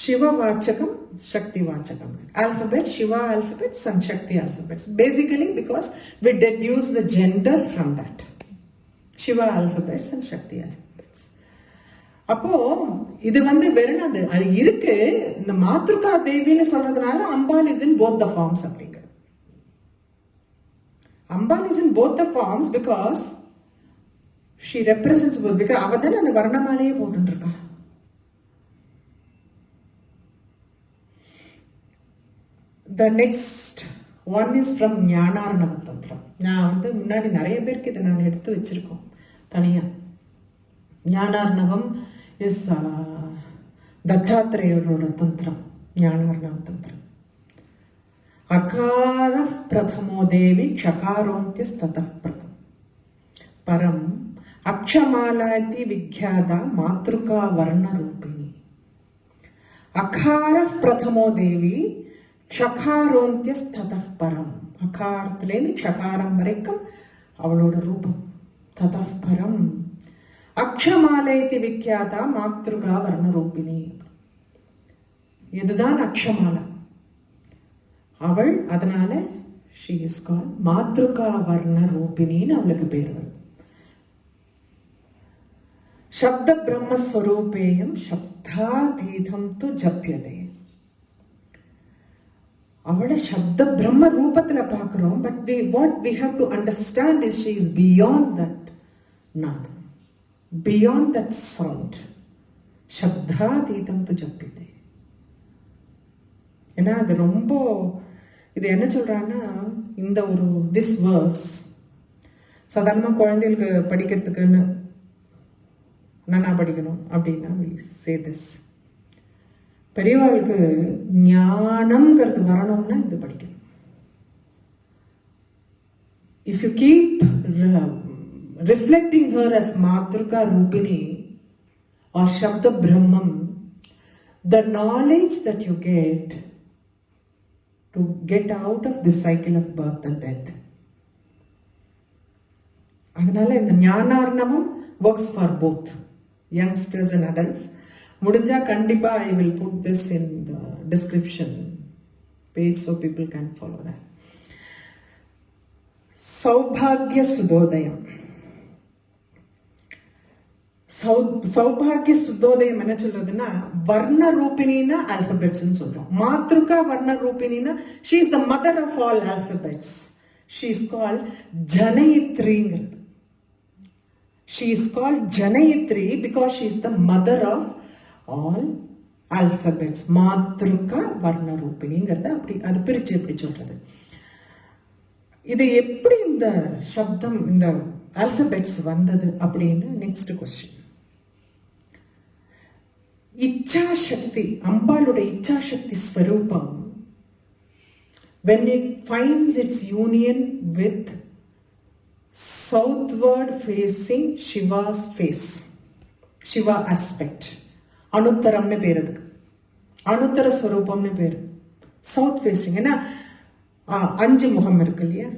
சிவ வாச்சகம் சக்தி வாச்சகம். Alphabet, Shiva alphabets and Shakti alphabets. Basically because we deduce the gender from that. Shiva alphabets and Shakti alphabets. அப்போ இது வந்து வெறுனது அது இருக்கு. இந்த மாத்ருகா தேவின்னு சொல்றதுனால அம்பாள் is in both the forms அப்படிங்கிறது. அம்பாள் is in both the forms because she represents both. Because அவ தானே அந்த வர்ணமாலையே போட்டு இருக்கா. The next one is from Jnanarnavam. நான் வந்து முன்னாடி நிறைய பேருக்கு இதை நான் எடுத்து வச்சிருக்கோம் தனியா. Jnanarnavam is Dattatreyoட தந்திரம். Jnanarnavam தந்திரம். Akara prathamo devi kshakarontyastata param Akshamaleti vikhyata matrukavarnarupini. Akara prathamo devi kshakarontyastata param. அகாரத்துலேருந்து க்ஷகாரம் வரைக்கும் அவளோட ரூபம். ததஃ பரம் அக்ஷமாலேதி விக்யாதா மாத்ருகா வர்ணரூபிணி. இதுதான் அக்ஷமாலா. அவள் அதனால she is called matruka varnarupini அவளுக்கு பேர் வருது. Sabdabrahma svarupeyam sabdatitam tu japyate. அவளை சப்த பிரம்ம ரூபத்தில் பார்க்கிறோம். But what we have to understand is she is beyond that nadam, beyond that sound. சப்தாதீதம் து ஜப்யதே. ஏன்னா அது ரொம்ப இது என்ன சொல்றான்னா இந்த ஒரு திஸ் வேர்ஸ் சாதாரணமாக குழந்தைகளுக்கு படிக்கிறதுக்குன்னு நானா படிக்கணும் அப்படின்னா we say this. பெரியவாளுக்கு ஞானம்ங்கிறது வரணும்னா இது படிக்கணும். If you keep reflecting her as Matruka Rupini or Shabda Brahmam, the knowledge that you get to get out of this cycle of birth and death. அதனால இந்த ஞானார்ணவம் works for both youngsters and adults. முடிஞ்சா கண்டிப்பா I will put this in the description page so people can follow that. சௌபாகிய சுதோதயம். சௌபாகிய சுதோதயம் என்ன சொல்றதுன்னா வர்ண ரூபினினா ஆல்பபெட்ஸ்னு சொல்றோம். மாத்ருகா வர்ண ரூபினினா she is the mother of all alphabets. She is called ஜனயித்ரிங்கிறது. She is called Janayitri because she is the mother of all alphabets. Matruka Varnarupiniங்கிறத அப்படி அது பிரிச்சு எப்படி சொல்றது. இது எப்படி இந்த சப்தம் இந்த ஆல்பபெட்ஸ் வந்தது அப்படின்னு நெக்ஸ்ட் கொஸ்டின். இச்சாசக்தி அம்பாளுடைய இச்சாசக்தி ஸ்வரூபம் when it finds its union with southward facing Shiva's face, Shiva aspect, அனுத்தரம்னு பேர். அதுக்கு அனுத்தர ஸ்வரூபம்னு பேர். சவுத் ஃபேஸிங் ஏன்னா 5 முகம் இருக்கு இல்லையா,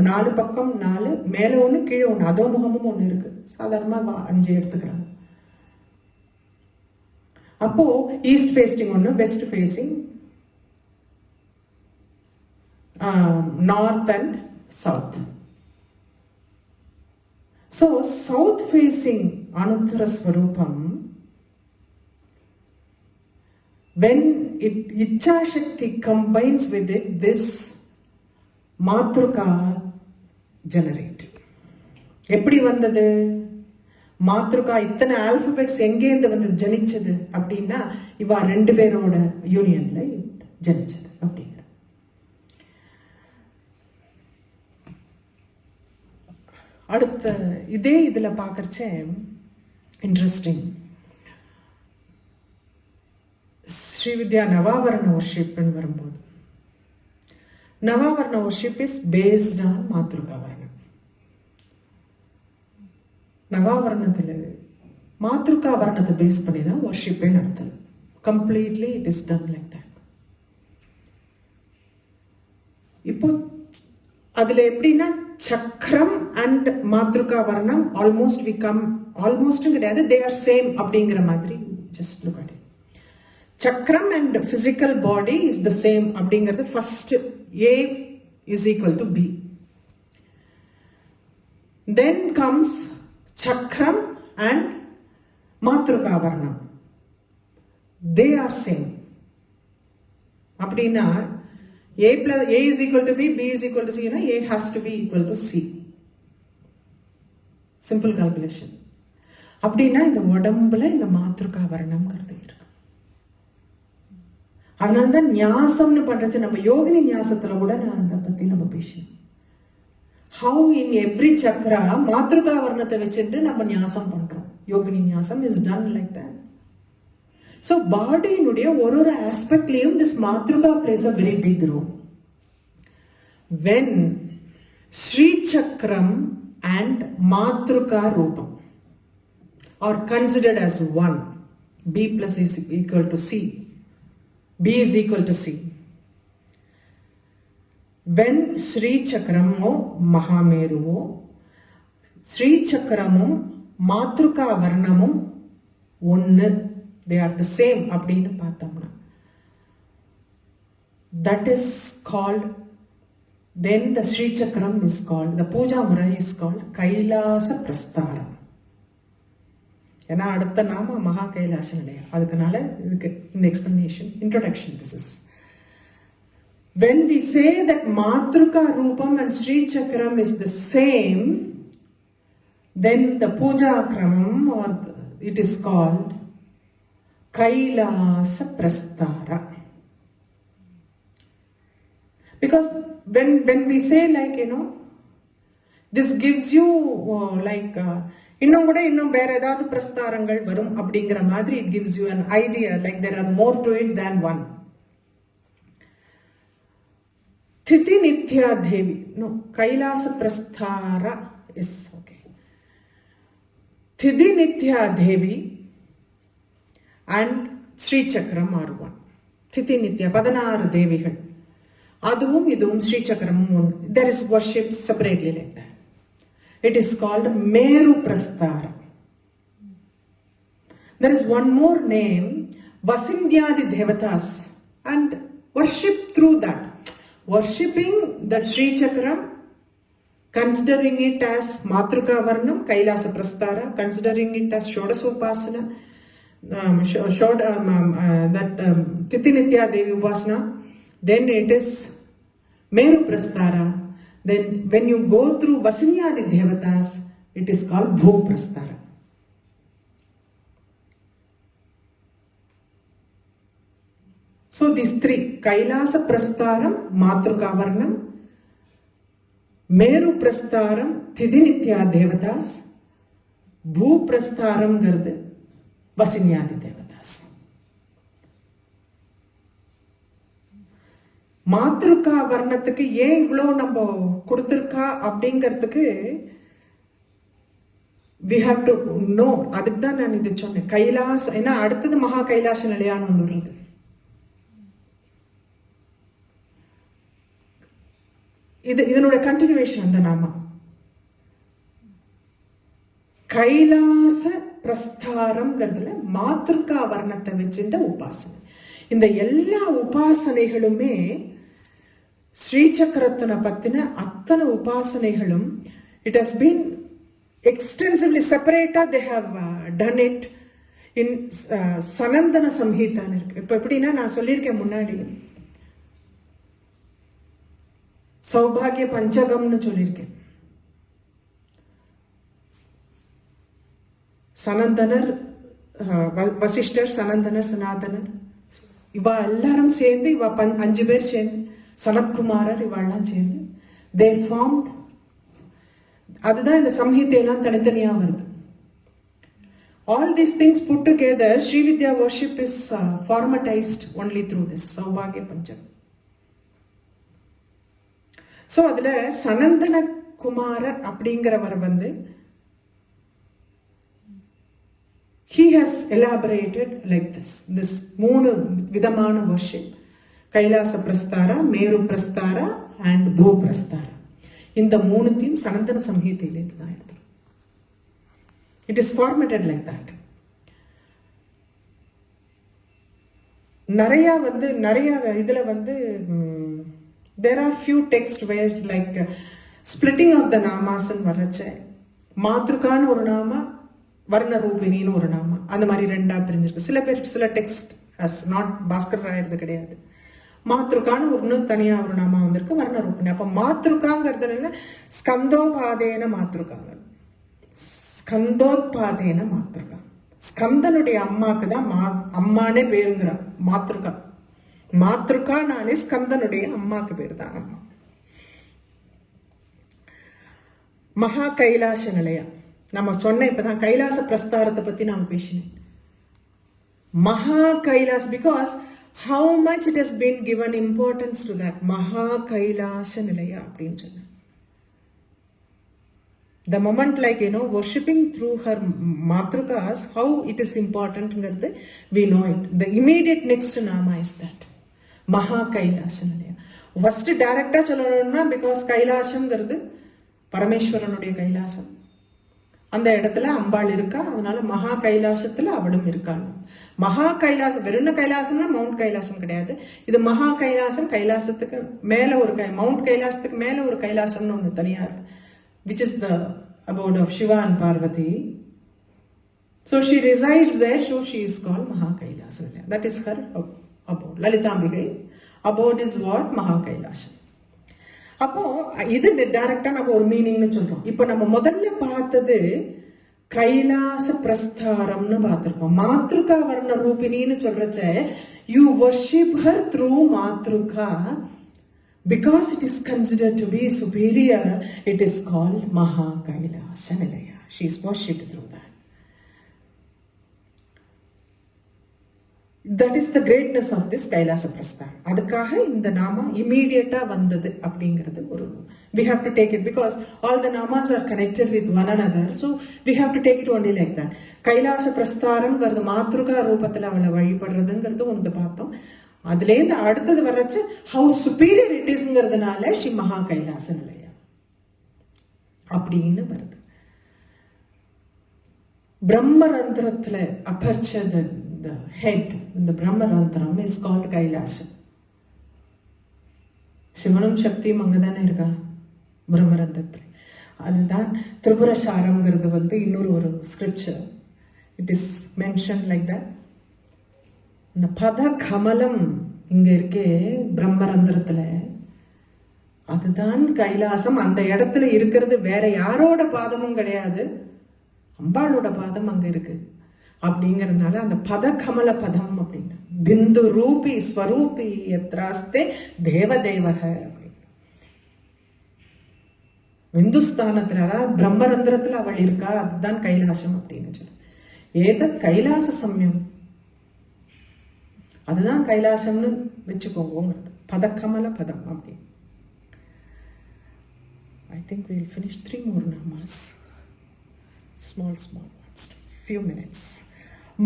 4 பக்கம் 4 மேலே ஒன்று கீழே ஒன்று, அதோ முகமும் ஒன்று இருக்கு. சாதாரணமாக 5 எடுத்துக்கிறாங்க. அப்போ ஈஸ்ட் ஃபேஸிங் ஒன்று, west facing, north and south. So south facing Anuttara Swarupam, when Icha Shakti combines with it, this Matruka generated. எப்படி வந்தது? மாத்ருகா இத்தனை ஆல்பபெட்ஸ் எங்கேருந்து வந்து ஜனிச்சது அப்படின்னா இவா 2 பேரோட யூனியன்ல ஜனிச்சது அப்படிங்கிற. அடுத்த இதே இதில் பார்க்குறச்ச interesting. Srividya Navavarna worship in Varambodhu. Navavarna worship is based on matrukavarna. Navavarnathile matrukavarnatha base panni dhaan worship e nadthal. Completely it is done like that. இப்போ அதில் எப்படின்னா சக்கரம் அண்ட் மாத்ருகாவர்ணம் ஆல்மோஸ்ட் ஆல்மோஸ்ட்டும் கிடையாது, தே ஆர் சேம் அப்படிங்கிற மாதிரி. Just look at it. சக்கரம் and physical body is the same அப்படிங்கிறது first. A is equal to B. Then comes சக்கரம் அண்ட் மாத்ருகாவர்ணம், தே ஆர் சேம். அப்படின்னா A is equal to B, B is equal to C, A has to be equal to C. Simple calculation. அப்படின்னா இந்த உடம்புல இந்த மாத்ருகாவர்ணம்ங்கிறது இருக்கு. அதனால தான் நியாசம்னு பண்றச்சு நம்ம யோகினி நியாசத்துல கூட நான் அதை பத்தி நம்ம பேசணும். How in every chakra மாத்ருகாவர்ணத்தை வச்சுட்டு நம்ம நியாசம் பண்றோம். யோகினி நியாசம் is done like that. So பாடியினுடைய ஒரு ஆஸ்பெக்ட்லயும் this matruka plays a very big role. When Sri Chakram and Matruka Rupam are considered as one, B plus is equal to C, B is equal to C. When Sri Chakrammo Mahameruvo, Sri Chakramum Matruka Varnamum ஒன்று, they are the same அப்படின்னு பார்த்தோம்னா, that is called, then the Sri Chakram is called, the puja murai is called Kailasa Prastaram. ஏன்னா அடுத்த நாம மகா கைலாசம் இல்லையா, அதுக்குனால இதுக்கு இந்த explanation, introduction this is. When we say that Matruka Rupam and Sri Chakram is the same, then the puja kramam or it is called Kailasa Prastara. Because when we say like, this gives you like இன்னும் கூட இன்னும் வேற ஏதாவது பிரஸ்தாரங்கள் வரும் அப்படிங்கிற மாதிரி it gives you an idea like there are more to it than one. Thiti Nitya Devi, no, Kailasa Prasthara is okay. Thiti Nitya Devi and Sri Chakram are one. Thiti Nitya 16 தேவிகள், அதுவும் இதுவும் ஸ்ரீ சக்கரமும் ஒன்று. There is worship separately like that. It is called Meru Prasthara. There is one more name, Vasindhyadi Devatas, and worship through that. Worshipping that Sri Chakram, considering it as Matruka Varnam, Kailasa Prasthara, considering it as Shodasopasana, Titi Nitya Devi Upasana, then it is Meru Prasthara. Then when you go through Vasinyadi Devatas, it is called Bhu Prasthara. So these three, Kailasa Prastharam, Matrukavarnam, Meru Prastharam, Thiti Nitya Devatas, Bhu Prastharam Garde, Vasinyadi Devatas. மாத்ருகா வர்ணத்துக்கு ஏன் இவ்வளோ நம்ம கொடுத்துருக்கா அப்படிங்கிறதுக்கு we have to know. அதுக்கு தான் நான் இது சொன்னேன். கைலாஸ், ஏன்னா அடுத்தது மகா கைலாச நிலையான்னு ஒன்று வருது. இதனோட கண்டினியூவேஷன் அந்த நாம கைலாச பிரஸ்தாரம்ங்கிறதுல மாத்ருகா வர்ணத்தை வச்சுட்ட உபாசனை. இந்த எல்லா உபாசனைகளுமே ஸ்ரீசக்கரத்தினை பத்தின அத்தனை உபாசனைகளும் இட் ஹஸ் பீன் எக்ஸ்டென்சிவ்லி செப்பரேட்டா they have done it in Sanandana சம்ஹிதான்னு இருக்கு. இப்போ எப்படின்னா நான் சொல்லியிருக்கேன் முன்னாடி, சௌபாகிய பஞ்சகம்னு சொல்லியிருக்கேன். சனந்தனர், வசிஷ்டர், சனந்தனர், சனாதனர், இவா எல்லாரும் சேர்ந்து, இவா 5 பேர் சேர்ந்து, சனத்குமாரர், இவாள்லாம் சேர்ந்து தே ஃபார்ம்ட். அதுதான் இந்த சம்ஹிதையெல்லாம் தனித்தனியாக வருது. All these things put together, Sri Vidya worship is formatized only through this Saubhagya Pancham. So adula Sanandana Kumarar அப்படிங்கிறவர் வந்து he has elaborated like this மூணு விதமான worship, கைலாச பிரஸ்தாரா, மேரு பிரஸ்தாரா and பூ பிரஸ்தாரா. இந்த மூணுத்தையும் சனந்தன சம்ஹிதையிலேருந்து தான் எடுத்து. It is formatted like that. நிறைய இதுல வந்து there are few text ways like splitting of the namas ன்னு வரச்ச மாத்ருகான்னு ஒரு நாமா, வர்ணரூபினின்னு ஒரு நாமா, அந்த மாதிரி ரெண்டா பிரிஞ்சிருக்கு. சில பேர் சில டெக்ஸ்ட் as not பாஸ்கர் ராயர்து கிடையாது. மாத்ருகான்னு ஒன்று தனியா ஒரு நாமா வந்திருக்கு, வர்ணரூபினி. அப்ப மாத்ருகாங்கிறது என்ன? ஸ்கந்தோபாதேன மாத்ருகாங்க, ஸ்கந்தோத்பாதேன மாத்ருகா. ஸ்கந்தனுடைய அம்மாக்கு தான் அம்மானே பேருங்கிறான் மாத்ருகா. மாத்ருகா நானே ஸ்கந்தனுடைய அம்மாக்கு பேரு தான் அம்மா. மகா கைலாச நிலையா நம்ம சொன்ன, இப்பதான் கைலாச பிரஸ்தாரத்தை பத்தி நான் பேசினேன். மகா Kailash, because how much it has been given importance to that. மகா கைலாச நிலையா அப்படின்னு சொன்ன. The moment like, worshipping through her matrukas, how it is important, we know it. The immediate next nama is that. Maha Kailasam. First directa chalana because Kailasam gardu Parameshwaranuடைய Kailasam. அந்த இடத்துல அம்பாள் இருக்கா, அதனால மகா கைலாசத்துல அவளும் இருக்காள். மகா கைலாசம் வெறும் கைலாசம்னா மவுண்ட் கைலாசம் கிடையாது. இது மகா கைலாசம், கைலாசத்துக்கு மேல ஒரு மவுண்ட் கைலாசத்துக்கு மேல ஒரு கைலாசம்னு ஒன்று தனியா இருக்கு, which is the abode of Shiva and Parvati. So she resides there, so she is called Mahakailasa. That is her abode. Lalitambigai abode is what? Mahakailasa. அப்போ இது டைரக்டா நம்ம ஒரு மீனிங்னு சொல்றோம். இப்ப நம்ம முதல்ல பார்த்தது கைலாச பிரஸ்தாரம்னு பார்த்திருக்கோம். மாத்ருகா வர்ண ரூபினின்னு சொல்றச்ச யூ வர்ஷிப் ஹர் த்ரூ மாத்ருகா. Because it is considered to be superior, it is called Maha Kailasa Nilaya. She is worshipped through that. That is the greatness of this Kailasa Prasthana. அதுக்காக இந்த நாமா இமீடியட்டா வந்தது அப்படிங்கிறது ஒரு, we have to take it because all the namas are connected with one another, so we have to take it only like that. கைலாச பிரஸ்தாரம்ங்கிறது மாத்ருகா ரூபத்துல அவளை வழிபடுறதுங்கிறது ஒன்று பார்த்தோம். அதுலேருந்து அடுத்தது வர்றச்சு ஹவு சுப்பீரியர் இட் இஸ்ங்கிறதுனால ஸ்ரீ மகா கைலாச நிலையா அப்படின்னு வருது. பிரம்மரந்திரத்துல அபர்ச்சது the head in the Brahmarantram is called Kailasa. சிவனும் சக்தியும் அங்கதானே இருக்கா பிரம்மரந்திரத்துல. அதுதான் திரிபுரசாரம்ங்கிறது வந்து இன்னொரு ஒரு scripture. It is mention like that. இந்த பத கமலம் இங்க இருக்கே பிரம்மரந்திரத்துல, அதுதான் கைலாசம். அந்த இடத்துல இருக்கிறது வேற யாரோட பாதமும் கிடையாது, அம்பாளோட பாதம் அங்க இருக்கு. அப்படிங்கிறதுனால அந்த பத கமல பதம் அப்படின்னு பிந்து ரூபி ஸ்வரூபி எத்ராஸ்தே தேவதேவக அப்படின்னு இந்துஸ்தானத்துல, அதாவது பிரம்மரந்திரத்துல அவள் இருக்கா, அதுதான் கைலாசம் அப்படின்னு சொல்லு. ஏத கைலாச சமயம், அதுதான் கைலாசம்னு வச்சுக்கோங்கிறது. பதக்கமல பதம் அப்படி. I think we'll finish 3 more namas. Small ones. Few minutes.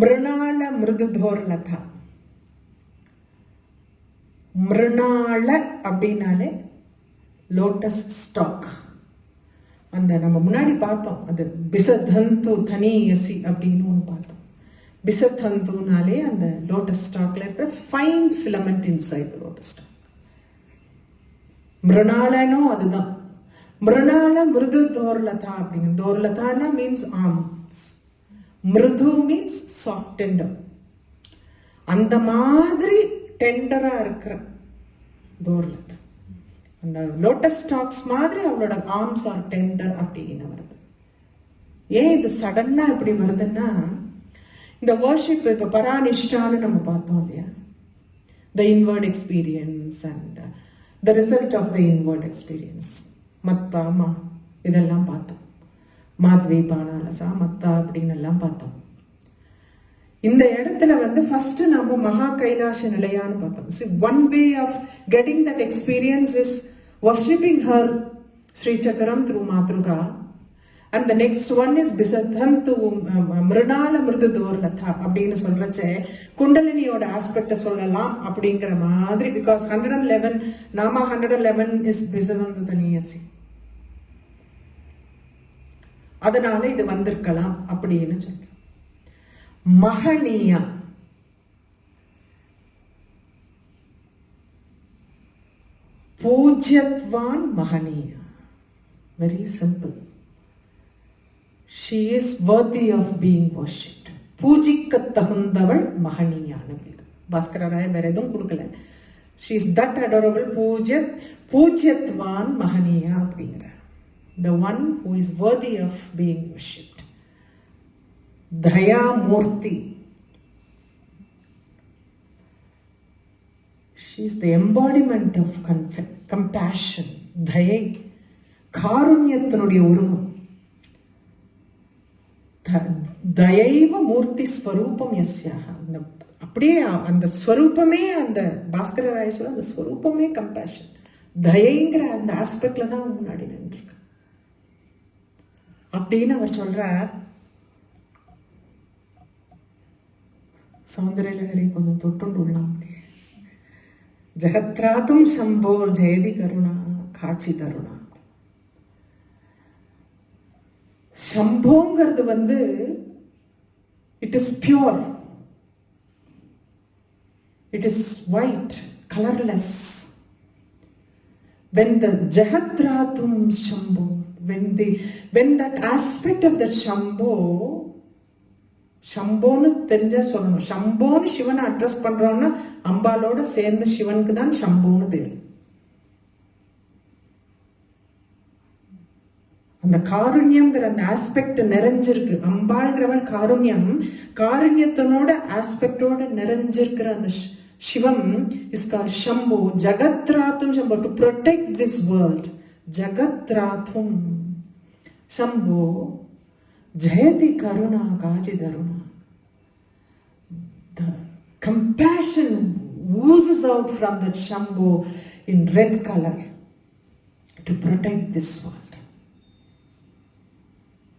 Mrunala Mrududhorlatha. Mrunala அப்படின்னாலே லோட்டஸ் ஸ்டாக். அந்த நம்ம முன்னாடி பார்த்தோம், அது பிசதந்து தனியசி அப்படின்னு ஒன்று பார்த்தோம். பிசதந்துனாலே அந்த லோட்டஸ் ஸ்டாக்ல இருக்கிற fine filament inside lotus stalk. மிருணாலனோ அதுதான். மிருணால மிருது தோர்லதா அப்படிங்க. தோர்லதானா மீன்ஸ் ஆர்ம்ஸ், மிருது மீன்ஸ் சாஃப்ட் டெண்டர். அந்த மாதிரி டெண்டரா இருக்கிற தோர்லதா, அந்த லோட்டஸ் ஸ்டாக்ஸ் மாதிரி அவளோட ஆர்ம்ஸ் ஆர் டெண்டர் அப்படின்னு வருது. ஏன் இது சடனா இப்படி வருதுன்னா, இந்த வர்ஷிப் இப்போ பரானிஷ்டான்னு நம்ம பார்த்தோம் இல்லையா, the inward experience and the result of the inward experience. மத்தா இதெல்லாம் பார்த்தோம். மாத்வி பானாலசா மத்தா அப்படின்னு எல்லாம் பார்த்தோம். இந்த இடத்துல வந்து ஃபர்ஸ்ட் நம்ம மகா கைலாச நிலையான்னு பார்த்தோம். See, one way of getting that experience is worshipping her Sri Chakram through Matruka, and the next one is Bisatham to Mrinala Mridudorlatha அப்படின்னு சொல்றச்சே குண்டலினியோட ஆஸ்பெக்ட சொல்லலாம் அப்படிங்கிற மாதிரி, because 111 Nama 111 is Bisatham to Taniyasi, அதனால இது வந்திருக்கலாம் அப்படின்னு சொல்றேன். மகனியா பூஜ்யத்வான் மகனியா, very simple. She is worthy of being worshipped. பூஜிக்க தகுந்தவள் மகனியான பேர். பாஸ்கரராயர் வேற எதுவும் கொடுக்கல. She is that adorable. பூஜ்யத்வான் மகனியா அப்படிங்கிறார். The one who is worthy of being worshipped. Daya Murti. She is the embodiment of compassion. Daya. காருண்யத்தினுடைய உருவம். தயைவ மூர்த்தி ஸ்வரூபம் யஸ்யாக. அப்படியே அந்த ஸ்வரூபமே, அந்த பாஸ்கரராய சொல்ல அந்த ஸ்வரூபமே கம்பேஷன். தயைங்கிற அந்த ஆஸ்பெக்ட்ல தான் முன்னாடி நின்றுருக்கு அப்படின்னு அவர் சொல்றார். சௌந்தரலஹரி கொஞ்சம் தொட்டுண்டு உள்ளாம். ஜகத்ராத்தும் சம்போர் ஜெயதி கருணா காட்சி தருணா. சம்போங்கிறது வந்து it is pure, it is white, colourless. When the Jahatratum Shambho, when that aspect of the Shambho, ஷம்போன்னு தெரிஞ்சா சொல்லணும். ஷம்போன்னு சிவனை அட்ரஸ் பண்றோம்னா அம்பாலோட சேர்ந்த சிவனுக்கு தான் ஷம்போன்னு பேரு. அந்த காருண்யம்ங்கிற அந்த ஆஸ்பெக்ட் நிறைஞ்சிருக்கு. அம்பாள்ங்கிறவள் காருண்யம், காருண்யத்தினோட ஆஸ்பெக்டோட நிறைஞ்சிருக்கிற அந்த சிவம் இஸ் கால்ட் ஷம்போ. ஜகத்ராத்தும் Shambho, to protect this world. ஜகத்ராத்தும் ஷம்போ ஜெயதி கருணா காஜி தருணா. The compassion oozes out from that Shambho in red color to protect this world.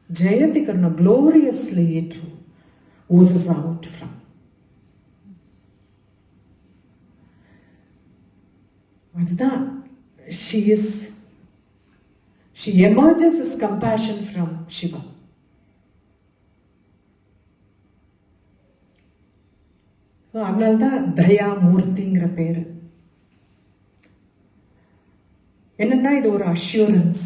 Jayati karuna, gloriously it oozes out from. அதுதான் she emerges as compassion from Shiva. So அதனால்தான் தயா மூர்த்திங்கிற பேரு. என்னன்னா இது ஒரு அஷ்யூரன்ஸ்.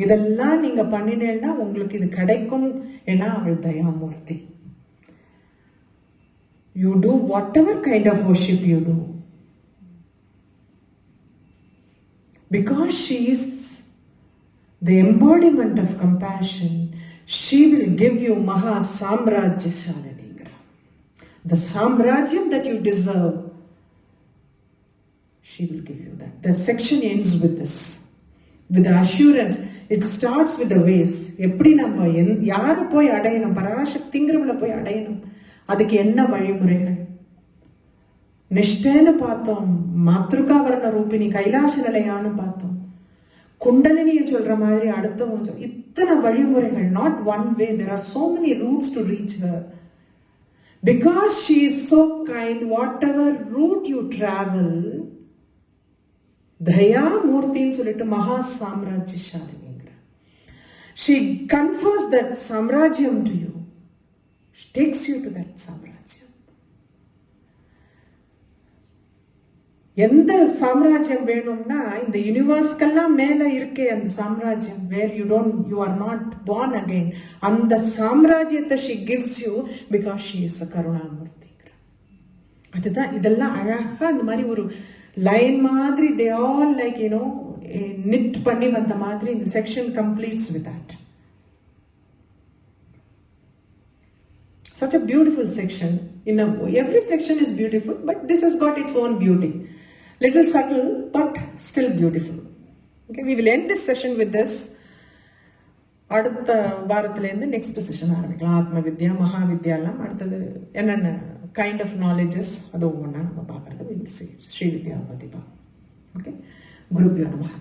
இதெல்லாம் நீங்க பண்ணினேன்னா உங்களுக்கு இது கிடைக்கும். ஏன்னா அவள் தயாமூர்த்தி. You do whatever kind of worship you do, because she is the embodiment of compassion, she will give you மகா சாம்ராஜ்யசாலினி. The samrajyam that you deserve, she will give you that. The section ends with this, with the assurance. It starts with the ways. எப்படி நம்ம யாரை போய் அடையணும், பராசக்திங்கிறவளை போய் அடையணும், அதுக்கு என்ன வழிமுறைகள். நிஷ்டேன்னு பார்த்தோம், matrukavarnarupini கைலாச நிலையான்னு பார்த்தோம், குண்டலினியை சொல்ற மாதிரி அடுத்த இத்தனை வழிமுறைகள். Not one way, there are so many routes to reach her. Because she is so kind, whatever route you travel, Daya Murtin சொல்லிட்டு மகா சாம்ராஜ்யசாலினிங்கிற. She confers that samrajyam to you. She takes you to that samrajyam. எந்த சாம்ராஜ்யம் வேணும்னா இந்த யூனிவர்ஸ்க்கெல்லாம் மேல இருக்கே அந்த சாம்ராஜ்யம், where you are not born again, அந்த சாம்ராஜ்யத்தை she gives you because she is a கருணாமூர்த்திங்கிற. அதுதான் இதெல்லாம் அழகா இந்த மாதிரி ஒரு லைன் மாதிரி they all like knit பண்ணி வந்த மாதிரி இந்த section completes with that. Such a beautiful section. Every section is beautiful, but this has got its own beauty. Little subtle, but still beautiful. Okay, we will end this session with this. அடுத்த வாரத்துலேருந்து next session ஆரம்பிக்கலாம். ஆத்ம வித்யா, மகா வித்யாலாம் அடுத்தது என்னென்ன kind of knowledges அது ஒவ்வொன்றா நம்ம பார்க்குறது ஸ்ரீ வித்யா பற்றி பார்க்கலாம். ஓகே, குருபியோ நமஹ.